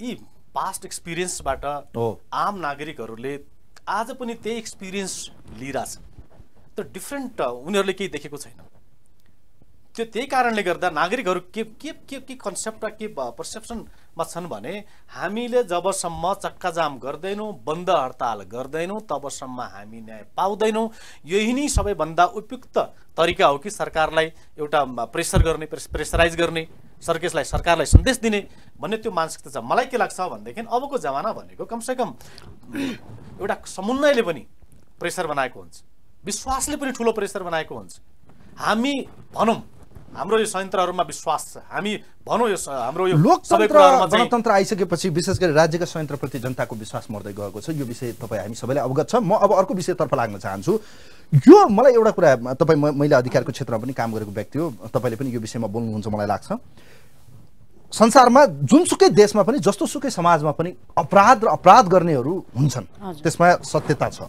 यी पास्ट एक्सपिरियन्सबाट आम नागरिकहरूले आज पनि त्यही एक्सपिरियन्स लिइरहेछन्। त्यो डिफ्रेन्ट उनीहरूले केही देखेको छैन। त्यही कारणले गर्दा नागरिकहरू के कन्सेप्ट र के पर्सेप्सनमा छन् भने हामीले जबसम्म चक्काजाम गर्दैनौँ, बन्द हडताल गर्दैनौँ, तबसम्म हामी न्याय पाउँदैनौँ। यही नै सबैभन्दा उपयुक्त तरिका हो कि सरकारलाई एउटा प्रेसर गर्ने, प्रेसराइज गर्ने, सरकारलाई सन्देश दिने भन्ने त्यो मानसिकता छ। मलाई के लाग्छ भनेदेखि अबको जमाना भनेको कमसेकम एउटा समुन्नयले पनि प्रेसर बनाएको हुन्छ, विश्वासले पनि ठुलो प्रेसर बनाएको हुन्छ। हामी भनौँ हाम्रो यो संयन्त्रहरूमा विश्वास छ, हामी भनौँ यो हाम्रो यो सबै कुराहरुमा गणतन्त्र आइसकेपछि विशेष गरी राज्यका संयन्त्रप्रति जनताको विश्वास मर्दै गएको छ। यो विषय तपाईँ हामी सबैलाई अवगत छ। म अब अर्को विषयतर्फ लाग्न चाहन्छु। यो मलाई एउटा कुरा, तपाईँ महिला अधिकारको क्षेत्रमा पनि काम गरेको व्यक्ति हो, तपाईँले पनि यो विषयमा बोल्नुहुन्छ मलाई लाग्छ। संसारमा जुनसुकै देशमा पनि, जस्तोसुकै समाजमा पनि अपराध र अपराध गर्नेहरू हुन्छन्, त्यसमा सत्यता छ।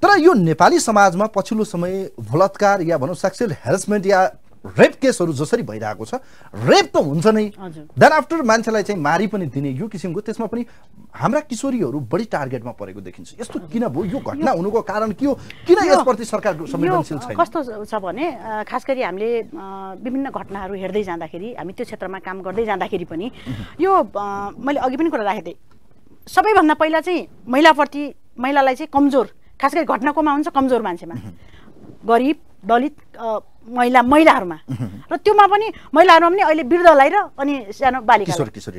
तर यो नेपाली समाजमा पछिल्लो समय बलात्कार या भनौँ सेक्सुअल हेरेसमेन्ट या रेप केसहरू जसरी भइरहेको छ, रेप त हुन्छ नै, देन आफ्टर मान्छेलाई चाहिँ मारी पनि दिने यो किसिमको, त्यसमा पनि हाम्रा किशोरीहरू बढी टार्गेटमा परेको देखिन्छ। यस्तो किन भयो? यो घटना हुनुको कारण के हो? किन यसप्रति सरकार संवेदनशील छैन? कस्तो छ भने खास गरी हामीले विभिन्न घटनाहरू हेर्दै जाँदाखेरि, हामी त्यो क्षेत्रमा काम गर्दै जाँदाखेरि पनि यो मैले अघि पनि कुरा राखेको थिएँ, सबैभन्दा पहिला चाहिँ महिलालाई चाहिँ कमजोर, खास गरी घटनाकोमा हुन्छ कमजोर मान्छेमा, गरिब दलित महिलाहरूमा, र त्योमा पनि महिलाहरूमा पनि अहिले वृद्धलाई र अनि सानो बालिका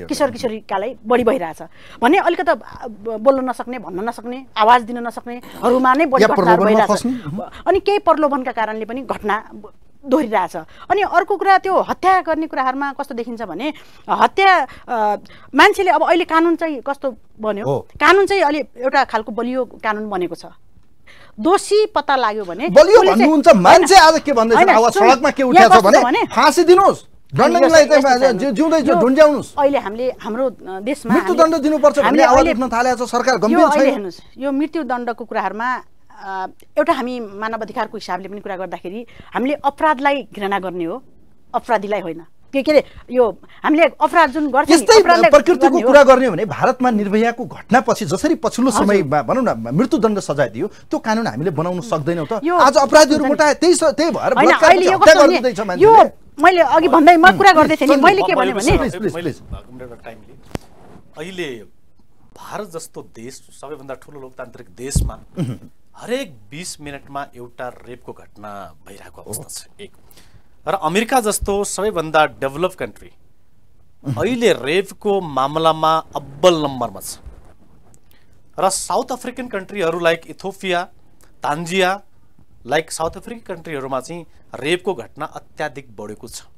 किशोरीकालाई बढी भइरहेछ भने अलिकति बोल्न नसक्ने, भन्न नसक्ने, आवाज दिन नसक्नेहरूमा नै बढी घटनाहरू भइरहेछ। अनि केही प्रलोभनका कारणले पनि घटना दोहोरिरहेछ। अनि अर्को कुरा त्यो हत्या गर्ने कुराहरूमा कस्तो देखिन्छ भने हत्या मान्छेले अब अहिले कानुन चाहिँ कस्तो बन्यो, कानुन चाहिँ अलि एउटा खालको बलियो कानुन बनेको छ। दोषी पत्ता लाग्यो भने बलियो भन्नुहुन्छ, मान्छे आज के भन्दैछ, आवाज सडकमा के उठ्याछ भने फाँसी दिनुहोस्, दण्डनीलाई चाहिँ जिउँदै ढुन्ड्याउनुहोस्। अहिले हामीले हाम्रो देशमा मृत्युदण्ड दिनुपर्छ भन्ने आवाज उठ्न थालेको छ। सरकार गम्भीर छैन। हेर्नुहोस्, यो मृत्युदण्डको कुराहरूमा एउटा हामी मानव अधिकारको हिसाबले पनि कुरा गर्दाखेरि हामीले अपराधलाई घृणा गर्ने हो, अपराधीलाई होइन। के अरे यो हामीले अपराध जुन गर्छ नि प्रकृतिको कुरा गर्ने भने भारतमा निर्भयाको घटनापछि जसरी पछिल्लो समयमा भनौँ न मृत्युदण्ड सजाय दियो, त्यो कानुन हामीले बनाउन सक्दैनौँ त? आज अपराधीहरू मोटाए, त्यही भएर यो मैले अघि भन्दै म कुरा गर्दै थिएँ नि, मैले के भने अहिले भारत जस्तो देश, सबैभन्दा ठुलो लोकतान्त्रिक देशमा हरेक 20 मिनटमा एउटा रेपको घटना भइरहेको अवस्था छ एक। र अमेरिका जस्तो सबैभन्दा डेभलप कन्ट्री अहिले रेपको मामलामा अब्बल नम्बरमा छ। र साउथ अफ्रिकन कन्ट्रीहरू like Ethiopia, Tanzania like south African कन्ट्रीहरूमा चाहिँ रेपको घटना अत्याधिक बढेको छ।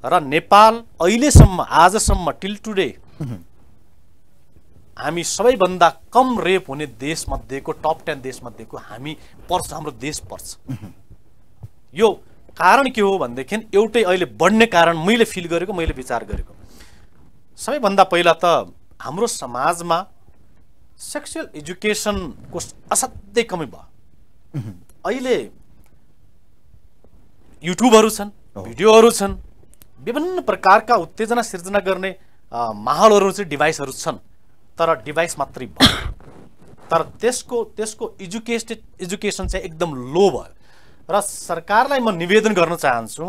र नेपाल अहिलेसम्म, आजसम्म, टिल टुडे हामी सबैभन्दा कम रेप हुने देशमध्येको टप 10 देशमध्येको हामी पर्छ, हाम्रो देश पर्छ। यो कारण के हो भनेदेखि एउटै अहिले बढ्ने कारण मैले फिल गरेको, मैले विचार गरेको, सबैभन्दा पहिला त हाम्रो समाजमा सेक्सुअल एजुकेसनको असाध्यै कमी भयो। अहिले युट्युबहरू छन्, भिडियोहरू छन्, विभिन्न प्रकारका उत्तेजना सिर्जना गर्ने माहौलहरू चाहिँ डिभाइसहरू छन्, तर डिभाइस मात्रै भयो, तर त्यसको एजुकेसन चाहिँ एकदम लो भयो। र सरकारलाई म निवेदन गर्न चाहन्छु,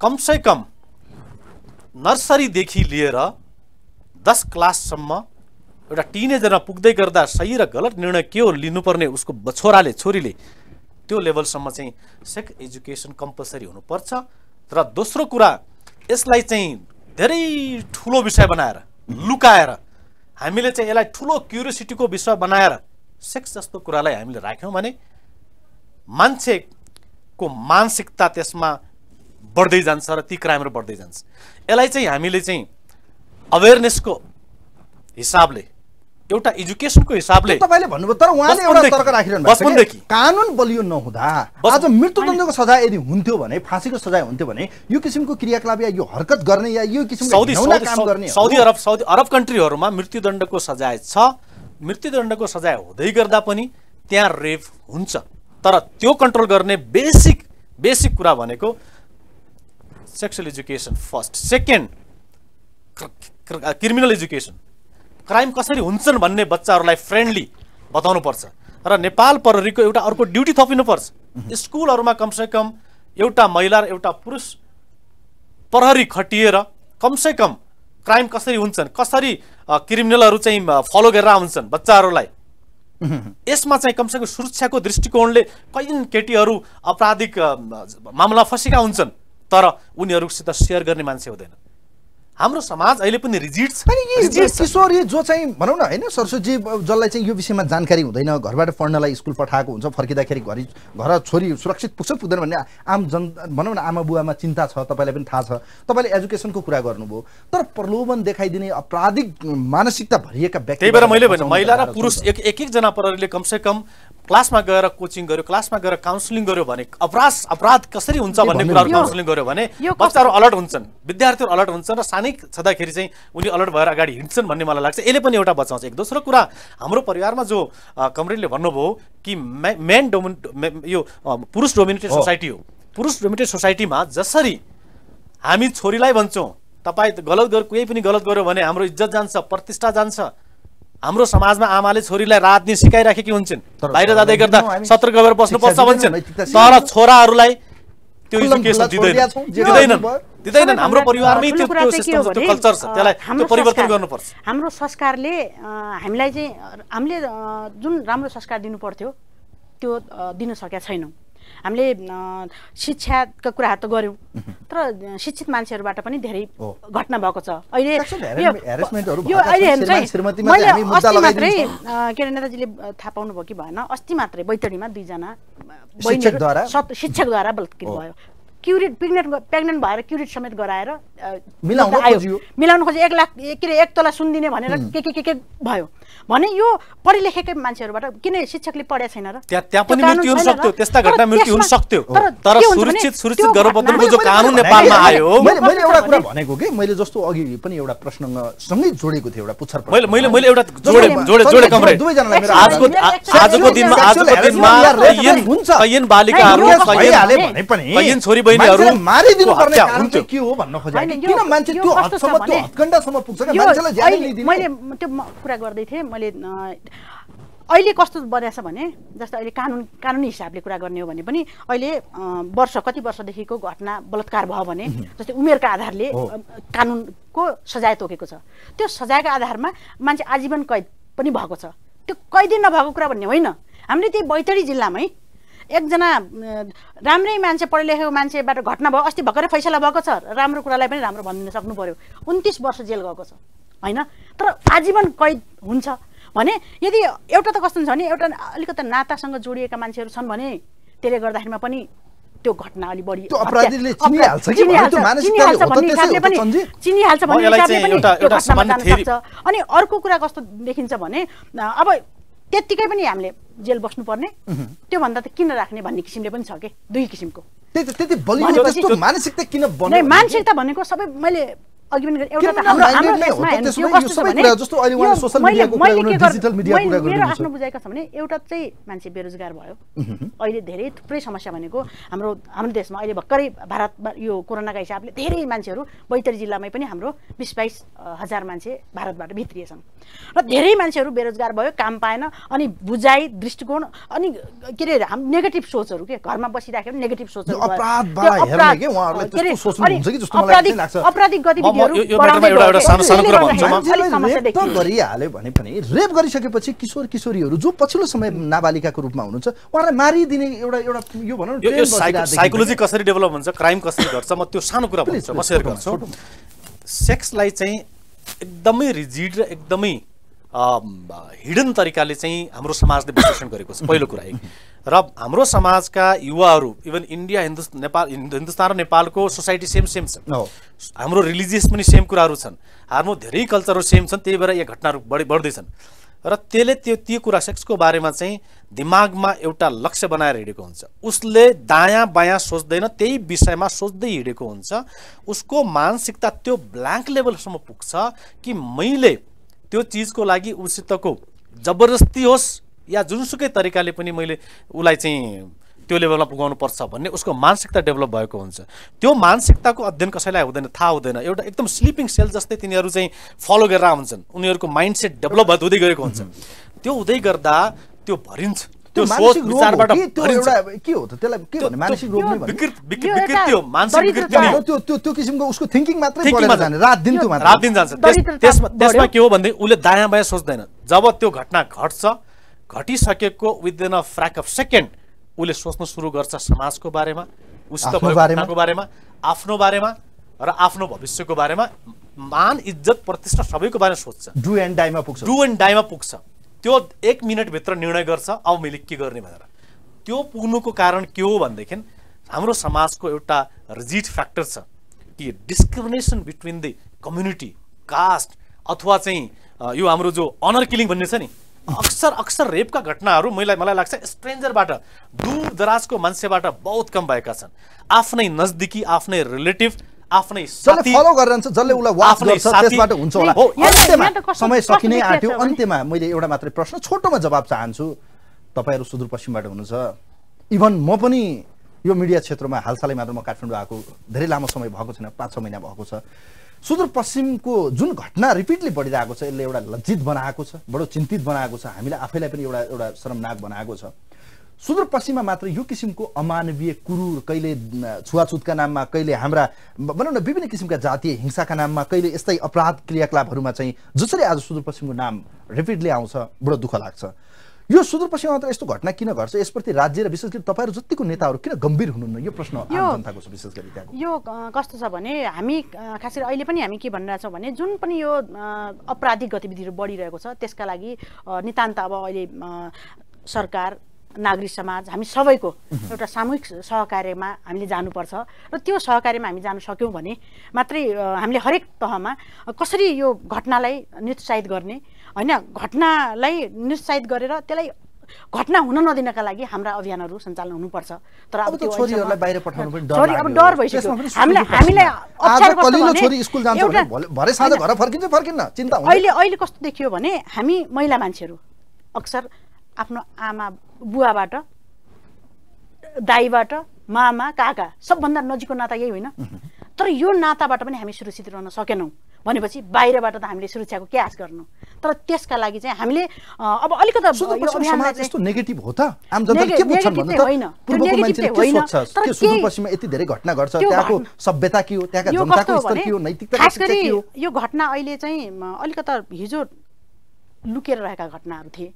कमसे कम नर्सरीदेखि लिएर 10 क्लाससम्म एउटा टिनेजरमा पुग्दै गर्दा सही र गलत निर्णय के हो लिनुपर्ने उसको छोराले छोरीले त्यो लेभलसम्म चाहिँ सेक्स एजुकेसन कम्पलसरी हुनुपर्छ। र दोस्रो कुरा, यसलाई चाहिँ धेरै ठुलो विषय बनाएर लुकाएर हामीले चाहिँ यसलाई ठुलो क्युरियोसिटीको विषय बनाएर सेक्स जस्तो कुरालाई हामीले राख्यौँ भने मान्छेको मानसिकता त्यसमा बढ्दै जान्छ र ती क्राइमहरू बढ्दै जान्छ। यसलाई चाहिँ हामीले चाहिँ अवेरनेसको हिसाबले, एउटा एजुकेसनको हिसाबले तपाईले भन्नुभयो, तर उहाँले एउटा तर्क राखिरहनु भएको छ, कानुन बलियो नहुँदा आज मृत्युदण्डको सजाय यदि हुन्थ्यो भने, फाँसीको सजाय हुन्थ्यो भने यो किसिमको क्रियाकलाप या यो हरकत गर्ने या यो किसिमको काम गर्ने साउदी अरब कन्ट्रीहरूमा मृत्युदण्डको सजाय छ। मृत्युदण्डको सजाय हुँदै गर्दा पनि त्यहाँ रेप हुन्छ, तर त्यो कन्ट्रोल गर्ने बेसिक कुरा भनेको sexual education first, second criminal education, crime कसरी हुन्छन् भन्ने बच्चाहरूलाई फ्रेन्डली बताउनु पर्छ। र नेपाल प्रहरीको एउटा अर्को ड्युटी थपिनुपर्छ, स्कुलहरूमा कमसे कम एउटा महिला र एउटा पुरुष प्रहरी खटिएर कमसे कम क्राइम कसरी हुन्छन्, कसरी क्रिमिनलहरू चाहिँ फलो गरेर आउँछन् बच्चाहरूलाई, यसमा चाहिँ कमसेकम सुरक्षाको दृष्टिकोणले कयौं केटीहरू आपराधिक मामला फसेका हुन्छन्, तर उनीहरूसित सेयर गर्ने मान्छे हुँदैन। हाम्रो समाज अहिले पनि रिजिड छ। किशोरी जो चाहिँ भनौँ न होइन सरस्वती जसलाई चाहिँ यो विषयमा जानकारी हुँदैन, घरबाट पढ्नलाई स्कुल पठाएको हुन्छ, फर्किँदाखेरि घर छोरी सुरक्षित पुग्छ पुग्दैन भन्ने आम भनौँ न आमा बुवामा चिन्ता छ, तपाईँलाई पनि थाहा छ, तपाईँले एजुकेसनको कुरा गर्नुभयो, तर प्रलोभन देखाइदिने आपराधिक मानसिकता भरिएका व्यक्ति, त्यही भएर मैले भने महिला र पुरुष एक एकजना प्रहरीले कमसे कम क्लासमा गएर कोचिङ गर्यो, क्लासमा गएर काउन्सिलिङ गर्यो भने अपराध कसरी हुन्छ भन्ने कुराहरू काउन्सिलिङ गर्यो भने बच्चाहरू अलर्ट हुन्छन्, विद्यार्थीहरू अलर्ट हुन्छन् र सानै छँदाखेरि चाहिँ उनी अलर्ट भएर अगाडि हिँड्छन् भन्ने मलाई लाग्छ। यसले पनि एउटा बचाउँछ। एक दोस्रो कुरा, हाम्रो परिवारमा जो कमरेडले भन्नुभयो कि यो पुरुष डोमिनेटेड सोसाइटी हो। पुरुष डोमिनेटेड सोसाइटीमा जसरी हामी छोरीलाई भन्छौँ तपाईँ गलत कोही पनि गलत गर्यो भने हाम्रो इज्जत जान्छ, प्रतिष्ठा जान्छ। हाम्रो समाजमा आमाले छोरीलाई राजनीति सिकाइराखेकी हुन्छन्, बाहिर जाँदै गर्दा सतर्क भएर बस्नुपर्छ भन्छन्, तर छोराहरूलाई त्यो एजुकेसन दिँदैनन्। हाम्रो परिवारमै त्यो सिस्टम छ, त्यो कल्चर छ, त्यसलाई त्यो परिवर्तन गर्नुपर्छ। हाम्रो संस्कारले हामीलाई चाहिँ हामीले जुन राम्रो संस्कार दिनु पर्थ्यो त्यो दिन सकेका छैनौँ। हामीले शिक्षाका कुराहरू त गऱ्यौँ, तर शिक्षित मान्छेहरूबाट पनि धेरै घटना भएको छ। अहिले हेर्नुहोस् है, मैले अस्ति मात्रै के अरे नेताजीले थाहा पाउनुभयो कि भएन, अस्ति मात्रै बैतडीमा 2 जना शिक्षकद्वारा बलात्कृत भयो। प्रेग्नेन्ट भएर क्युरेट समेत गराएर मिलाउन खोजे 1 लाख के अरे 1 तोला सुन दिने भनेर के भयो भने यो पढे लेखेकै मान्छेहरूबाट किन शिक्षकले पढेको छैन र त्यहाँ पनि मृत्यु हुन सक्थ्यो, त्यस्ता घटना मृत्यु हुन सक्थ्यो। तर सुरक्षित गर्भपतनको जो कानुन नेपालमा आयो, मैले एउटा कुरा भनेको कि मैले जस्तो अघि पनि एउटा प्रश्नसँगै जोडेको थियो, एउटा पुच्छर मैले एउटा जोडे कमरेड आजको दिनमा कैयन बालिकाहरू कैयन छोरी बहिनीहरू मारिदिनु पर्ने कारण चाहिँ के हो भन्न खोजेको। किन मान्छे त्यो हदसम्म त्यो हदकण्डासम्म पुग्छ कि मान्छेलाई ज्यान लिदिने। मैले त्यो कुरा गर्दै थिएँ। मैले अहिले कस्तो बनेछ भने जस्तो अहिले कानुनी हिसाबले कुरा गर्ने हो भने पनि अहिले कति वर्षदेखिको घटना बलात्कार भयो भने जस्तै उमेरका आधारले कानुनको सजाय तोकेको छ। त्यो सजायको आधारमा मान्छे आजीवन कैद पनि भएको छ। त्यो कैदी नभएको कुरा भन्ने होइन। हामीले त्यही बैतडी जिल्लामै एकजना राम्रै मान्छे पढे लेखेको मान्छेबाट घटना भयो, अस्ति भर्खरै फैसला भएको छ। राम्रो कुरालाई पनि राम्रो भनिदिन सक्नु पर्यो। 29 वर्ष जेल गएको छ होइन, तर आजीवन कैद हुन्छ भने यदि एउटा त कस्तो हुन्छ भने एउटा अलिकति नातासँग जोडिएका मान्छेहरू छन् भने त्यसले गर्दाखेरिमा पनि त्यो घटना अलि बढी चिनिहाल्छ भन्ने हिसाबले पनि त्यो घटना जान सक्छ। अनि अर्को कुरा कस्तो देखिन्छ भने अब त्यतिकै पनि हामीले जेल बस्नुपर्ने, त्योभन्दा त किन राख्ने भन्ने किसिमले पनि छ के। 2 किसिमको त्यति बलियो त्यस्तो मानसिकता किन बन्यो? मानसिकता भनेको सबै मैले अघि पनि एउटा त हाम्रो देशमा हेर्नुस् यो कस्तो छ भने जस्तो अहिले उहाँ सोशल मिडियाको कुरा गर्नु, डिजिटल मिडियाको कुरा गर्नु, मेरो आफ्नो बुझाइका छ भने एउटा चाहिँ मान्छे बेरोजगार भयो। अहिले धेरै थुप्रै समस्या भनेको हाम्रो देशमा अहिले भर्खरै भारतमा यो कोरोनाका हिसाबले धेरै मान्छेहरू बैतडी जिल्लामै पनि हाम्रो 20-22 हजार मान्छे भारतबाट भित्रिएछन् र धेरै मान्छेहरू बेरोजगार भयो, काम पाएन। अनि बुझाइ दृष्टिकोण अनि के अरे नेगेटिभ सोचहरू के घरमा बसिराखेर नेगेटिभ सोचहरू अपराधिक गतिविधि गरिहाल्यो भने पनि रेप गरिसकेपछि किशोर किशोरीहरू जो पछिल्लो समय नाबालिकाको रूपमा हुनुहुन्छ उहाँलाई मारिदिने एउटा यो भनौँ साइकोलोजी कसरी डेभलप हुन्छ, क्राइम कसरी गर्छ, म त्यो सानो कुरा भन्छु, म सेयर गर्छु। सेक्सलाई चाहिँ एकदमै रिजिड र एकदमै हिडन तरिकाले चाहिँ हाम्रो समाजले विश्लेषण गरेको छ पहिलो कुरा। र हाम्रो समाजका युवाहरू इभन इन्डिया हिन्दुस्तान र नेपालको सोसाइटी सेम छ। हाम्रो रिलिजियस पनि सेम कुराहरू छन्, हाम्रो धेरै कल्चरहरू सेम छन्, त्यही भएर यो घटनाहरू बढ्दैछन्। र त्यसले त्यो कुरा सेक्सको बारेमा चाहिँ दिमागमा एउटा लक्ष्य बनाएर हिँडेको हुन्छ। उसले दायाँ बायाँ सोच्दैन, त्यही विषयमा सोच्दै हिँडेको हुन्छ। उसको मानसिकता त्यो ब्ल्याङ्क लेभलसम्म पुग्छ कि मैले त्यो चिजको लागि उसितको जबरजस्ती होस् या जुनसुकै तरिकाले पनि मैले उसलाई चाहिँ त्यो लेभलमा पुगाउनु पर्छ भन्ने उसको मानसिकता डेभलप भएको हुन्छ। त्यो मानसिकताको अध्ययन कसैलाई हुँदैन, थाहा हुँदैन। एउटा एकदम स्लिपिङ सेल जस्तै तिनीहरू चाहिँ फलो गरेर हुन्छन्, उनीहरूको माइन्डसेट डेभलप हुँदै गएको हुन्छ। त्यो हुँदै गर्दा त्यो भरिन्छ, त्यो सोच विचारबाट के हो त त्यसलाई के भन्ने मानसिक रोग नै विकृति हो, मानसिक विकृति नै हो। त्यो किसिमको उसको थिङ्किङ मात्रै पढेर जाने, रात दिन जान्छ। त्यसमा के हो भने उसले दायाँ बायाँ सोच्दैन। जब त्यो घटना घटिसकेको विदिन अ फ्र्याक अफ सेकेन्ड उसले सोच्न सुरु गर्छ समाजको बारेमा, उसित भएको बारेमा, आफ्नो बारेमा र आफ्नो भविष्यको बारेमा, मान इज्जत प्रतिष्ठा सबैको बारेमा सोच्छ। डु एन्ड डाइमा पुग्छ। त्यो 1 मिनटभित्र निर्णय गर्छ अब मैले के गर्ने भनेर। त्यो पुग्नुको कारण के हो भनेदेखि हाम्रो समाजको एउटा रिजिड फ्याक्टर छ कि discrimination between the community, caste अथवा चाहिँ यो हाम्रो जो अनर किलिङ भन्ने छ नि, अक्सर रेपका घटनाहरू मलाई लाग्छ स्ट्रेन्जरबाट, दूर दराजको मान्छेबाट बहुत कम भएका छन्। आफ्नै नजदिकी, आफ्नै रिलेटिभ, आफ्नै साथी फलो गरिरहन्छ, जसले उसलाई वाच गर्छ, त्यसबाट हुन्छ होला। अन्त्यमा समय सकिनै आँट्यो। अन्त्यमा मैले एउटा मात्रै प्रश्न छोटोमा जवाब चाहन्छु। तपाईहरु सुदूरपश्चिमबाट हुनुहुन्छ, इभन म पनि यो मिडिया क्षेत्रमा हालसालै मात्र म काठमाडौँ आएको धेरै लामो समय भएको छैन, 5-6 महिना भएको छ। सुदूरपश्चिमको जुन घटना रिपिटली बढिरहेको छ, यसले एउटा लज्जित बनाएको छ, बडो चिन्तित बनाएको छ, हामीलाई आफैलाई पनि एउटा शर्मनाक बनाएको छ। सुदूरपश्चिममा मात्र यो किसिमको अमानवीय क्रूर, कहिले छुवाछुतका नाममा, कहिले हाम्रा भनौँ न विभिन्न किसिमका जातीय हिंसाका नाममा, कहिले यस्तै अपराध क्रियाकलापहरूमा चाहिँ जसरी आज सुदूरपश्चिमको नाम रिपिटली आउँछ, बडो दुःख लाग्छ। यो सुदूरपश्चिममा मात्र यस्तो घटना किन घट्छ? यसप्रति राज्य र विशेष गरी तपाईहरु जतिको नेताहरू किन गम्भीर हुनुहुन्न? यो प्रश्न आम जनताको छ विशेष गरी त्यहाँको। यो कस्तो छ भने हामी खास गरी अहिले पनि हामी के भनिरहेछौँ भने जुन पनि यो अपराधिक गतिविधिहरू बढिरहेको छ त्यसका लागि नितान्त अब अहिले सरकार, नागरिक समाज, हामी सबैको एउटा सामूहिक सहकार्यमा हामीले जानुपर्छ र त्यो सहकार्यमा हामी जान सक्यौँ भने मात्रै हामीले हरेक तहमा कसरी यो घटनालाई निरुत्साहित गर्ने, हैन, घटनालाई निरुत्साहित गरेर त्यसलाई घटना हुन नदिनका लागि हाम्रा अभियानहरू सञ्चालन हुनुपर्छ। तर अब त्यो छोरीहरूलाई बाहिर पठाउनु पनि डर लाग्यो, अब डर भइसक्यो। हामीलाई आज कलिलो छोरी स्कुल जान्छ भने भरे साँझ घर फर्किन्न चिन्ता हुँदैन। अहिले कस्तो देखियो भने हामी महिला मान्छेहरू अक्सर आफ्नो आमा बुवाबाट, दाइबाट, मामा, काका सबभन्दा नजिकको नाता यही होइन? तर यो नाताबाट पनि हामी सुरक्षित रहन सकेनौँ भनेपछि बाहिरबाट त हामीले सुरक्षाको के आश गर्नु? तर त्यसका लागि चाहिँ हामीले अब अलिकति यो अभियानलाई यस्तो नेगेटिभ हो त? आम जनताले के बुझ्छन् भन्नु त? पूर्वको मान्छेले के सोच्छ? के सुदूरपश्चिममा यति धेरै घटना घट्छ, त्यहाँको सभ्यता के हो, त्यहाँका जनताको स्तर के हो, नैतिकता के हो? यो घटना अहिले चाहिँ अलिकति हिजो लुकेर रहेका घटनाहरू थिए,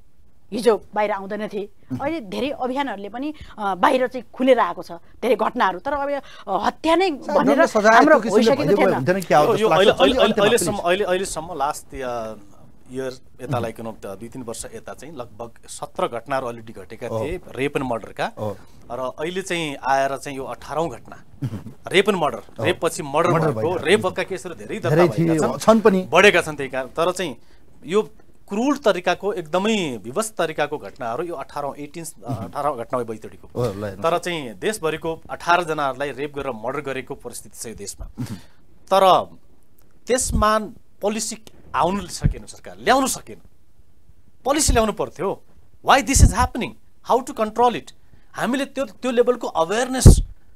हिजो बाहिर आउँदैन थिए। अहिले धेरै अभियानहरूले पनि बाहिर चाहिँ खुलेर आएको छ धेरै घटनाहरू। तर अब हत्या नै भनेर हाम्रो भइसकेको थिएन। अहिलेसम्म लास्ट इयर यतालाई 2-3 वर्ष यता चाहिँ लगभग 17 घटनाहरू अलरेडी घटेका थिए रेप एन्ड मर्डरका। र अहिले चाहिँ आएर चाहिँ यो 18औं घटना रेप एन्ड मर्डर, रेप पछि मर्डर भएको, रेप भएका केसहरू धेरै दर्ता भएका छन्, बढेका छन्। त्यही कारण तर चाहिँ यो क्रूर तरिकाको, एकदमै विवश तरिकाको घटनाहरू यो 18 घटना हो बैतडीको। तर चाहिँ देशभरिको 18 जनाहरूलाई रेप गरेर मर्डर गरेको परिस्थिति छ यो देशमा। तर त्यसमा पोलिसी आउनु सकेन, सरकार ल्याउनु सकेन। पोलिसी ल्याउनु पर्थ्यो। Why this is happening, how to control it. हामीले त्यो लेभलको अवेरनेस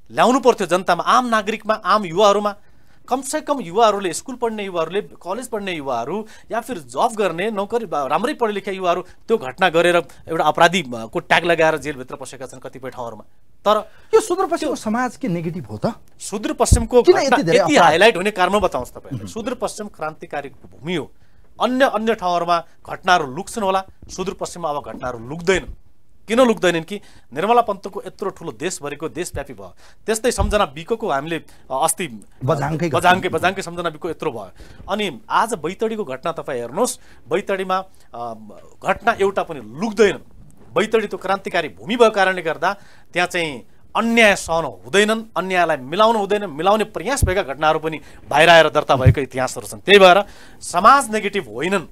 ल्याउनु पर्थ्यो जनतामा, आम नागरिकमा, आम युवाहरूमा। कमसेकम युवाहरूले, स्कुल पढ्ने युवाहरूले, कलेज पढ्ने युवाहरू या फिर जब गर्ने, नौकरी राम्रै पढे लेखेका युवाहरू त्यो घटना गरेर एउटा अपराधीको ट्याग लगाएर जेलभित्र पसेका छन् कतिपय ठाउँहरूमा। तर यो सुदूरपश्चिमको समाज के नेगेटिभ हो त? सुदूरपश्चिमको यति हाइलाइट हुने कारण बताउँछु तपाईँलाई। सुदूरपश्चिम क्रान्तिकारीको भूमि हो। अन्य ठाउँहरूमा घटनाहरू लुक्छन् होला, सुदूरपश्चिममा अब घटनाहरू लुक्दैन। किन लुक्दैनन् कि निर्मला पन्तको यत्रो ठुलो देशभरिको देशव्यापी भयो। त्यस्तै सम्झना बिकोको हामीले अस्ति बझाङकै सम्झना बिको यत्रो भयो। अनि आज बैतडीको घटना तपाईँ हेर्नुहोस्, बैतडीमा घटना एउटा पनि लुक्दैन। बैतडी त्यो क्रान्तिकारी भूमि भएको कारणले गर्दा त्यहाँ चाहिँ अन्याय सहन हुँदैनन्, अन्यायलाई मिलाउनु हुँदैन, मिलाउने प्रयास भएका घटनाहरू पनि बाहिर आएर दर्ता भएको इतिहासहरू छन्। त्यही भएर समाज नेगेटिभ होइनन्।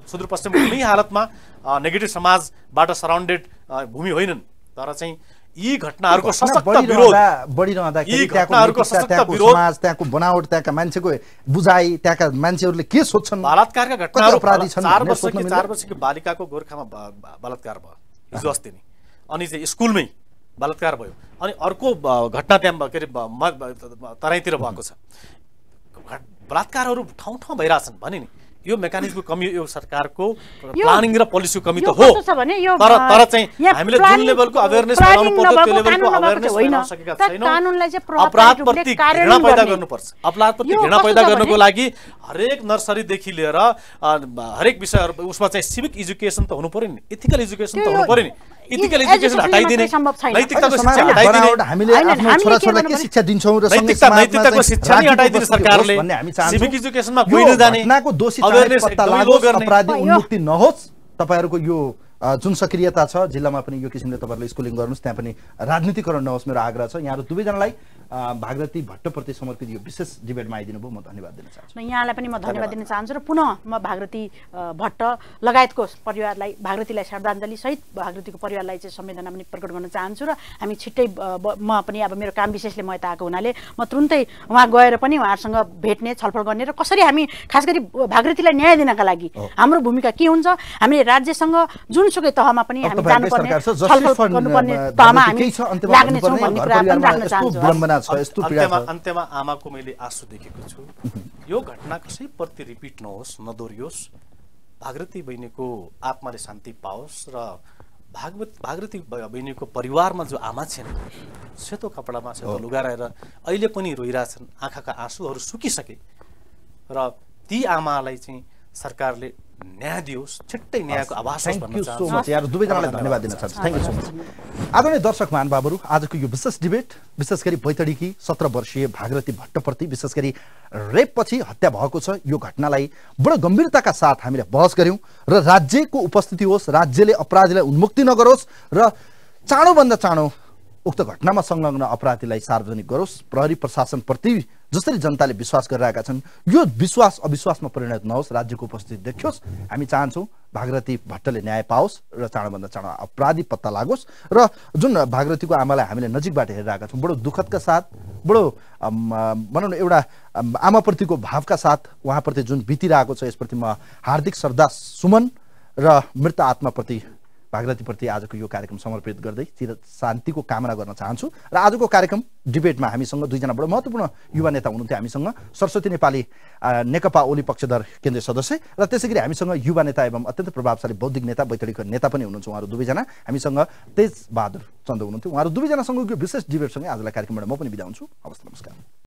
सुदूरपश्चिम कुनै हालतमा नेगेटिभ समाजबाट सराउन्डेड भूमि होइनन्। तर चाहिँ यी घटनाहरूको सशक्त विरोध बढिरहँदाखेरि त्यहाँको समाज, त्यहाँको बनावट, त्यहाँका मान्छेको बुझाइ, त्यहाँका मान्छेहरूले के सोच्छन्, बलात्कारका घटनाहरू अपराधी छन्। 4 वर्षकी बालिकाको गोर्खामा बलात्कार भयो हिजो अस्ति नै, अनि चाहिँ स्कुलमै बलात्कार भयो। अनि अर्को घटना त्यहाँ के अरे तराईतिर भएको छ। बलात्कारहरू ठाउँ ठाउँ भइरहेछन् भने नि यो मेकानिजमको कमी, यो सरकारको प्लानिङ र पोलिसीको कमी त हो। तर चाहिँ हामीले जुन लेभलको अवेरनेस बनाउनु पर्छ त्यो लेभलको अवेरनेस बनाउन सकेका छैनौँ। अपराधप्रति घृणा पैदा गर्नुपर्छ। अपराधप्रति घृणा पैदा गर्नको लागि हरेक नर्सरीदेखि लिएर हरेक विषयहरू उसमा चाहिँ सिभिक एजुकेसन त हुनु पर्यो नि, एथिकल एजुकेसन त हुनु पर्यो नि। एथिकल एजुकेसन हटाइदिने, नैतिकताको शिक्षा हटाइदिने, हामीले आफ्नो छोराछोरीलाई के शिक्षा दिन्छौँ र नैतिकताको शिक्षा नै हटाइदिने सरकारले, सिभिक एजुकेसनमा गइन जाने, घटनाको दोषी अपराधी उन्मुक्ति नहोस्। तपाईहरुको यो जुन सक्रियता छ जिल्लामा पनि यो किसिमले तपाईहरुले स्कुलिङ गर्नुस्, त्यहाँ पनि राजनीतिकरण नहोस् मेरो आग्रह छ। यहाँहरु दुवैजनालाई भागरथी भट्टप्रति समर्पित यो विशेष डिबेटमा आइदिनु भयो, म धन्यवाद दिन चाहन्छु। यहाँलाई पनि म धन्यवाद दिन चाहन्छु र पुनः म भागरथी भट्ट लगायतको परिवारलाई, भागरथीलाई श्रद्धाञ्जली सहित भागरथीको परिवारलाई चाहिँ संवेदना पनि प्रकट गर्न चाहन्छु र हामी छिट्टै म पनि अब मेरो काम विशेषले म यता आएको हुनाले म तुरुन्तै उहाँ गएर पनि उहाँहरुसँग भेट्ने, छलफल गर्ने र कसरी हामी खास गरी भागरथीलाई न्याय दिनका लागि हाम्रो भूमिका के हुन्छ, हामीले राज्यसँग जुनसुकै तहमा पनि हामी जानुपर्ने, छलफल गर्नुपर्ने तहमा हामी लाग्नेछौँ भन्ने कुरा पनि राख्न चाहन्छु। अन्त्यमा आमाको मैले आशु देखेको छु, यो घटना कसैप्रति रिपिट नहोस्, नदोहोरियोस्, भागरथी बहिनीको आत्माले शान्ति पाओस् र भागरथी बहिनीको परिवारमा जो आमा छिन् सेतो कपडामा सेतो लुगा लगाएर अहिले पनि रोइरहेछन्, आँखाका आँसुहरू सुकिसके र ती आमालाई चाहिँ सरकारले न्याय दियोस्, छिट्टै न्यायको आभास होस् भन्न चाहन्छु। थ्यांक यू सो मच यार, दुवैजनालाई धन्यवाद दिन चाहन्छु। Thank you so much. आदरणीय दर्शक महानुभावहरू, आजको यो विशेष डिबेट विशेष गरी बैतडीकी 17 वर्षीय भागरथी भट्टप्रति विशेष गरी रेपपछि हत्या भएको छ यो घटनालाई बडो गम्भीरताका साथ हामीले बहस गर्यौं र राज्यको उपस्थिति होस्, राज्यले अपराधीलाई उन्मुक्ति नगरोस् र चाँडोभन्दा चाँडो उक्त घटनामा संलग्न अपराधीलाई सार्वजनिक गरोस्। प्रहरी प्रशासनप्रति जसरी जनताले विश्वास गरिरहेका छन् यो विश्वास अविश्वासमा परिणत नहोस्, राज्यको उपस्थिति देखियोस्। हामी चाहन्छौँ भागरथी भट्टले न्याय पाओस् र चाँडोभन्दा चाँडो अपराधी पत्ता लागोस् र जुन भागरथीको आमालाई हामीले नजिकबाट हेरिरहेका छौँ, बडो दुःखदका साथ, बडो भनौँ न एउटा आमाप्रतिको भावका साथ उहाँप्रति जुन बितिरहेको छ यसप्रति म हार्दिक श्रद्धा सुमन र मृत आत्माप्रति भागरथीप्रति आजको यो कार्यक्रम समर्पित गर्दै चिर शान्तिको कामना गर्न चाहन्छु। र आजको कार्यक्रम डिबेटमा हामीसँग दुईजना बडो महत्त्वपूर्ण युवा नेता हुनुहुन्थ्यो। हामीसँग सरस्वती नेपाली नेकपा ओली पक्षधर केन्द्रीय सदस्य र त्यसैगरी हामीसँग युवा नेता एवं अत्यन्त प्रभावशाली बौद्धिक नेता बैतडीको नेता पनि हुनुहुन्छ उहाँहरू दुवैजना। हामीसँग तेज बहादुर चन्द हुनुहुन्थ्यो। उहाँहरू दुवैजनासँग यो विशेष डिबेटसँगै आजलाई कार्यक्रमबाट म पनि बिदा हुन्छु। हवस्, नमस्कार।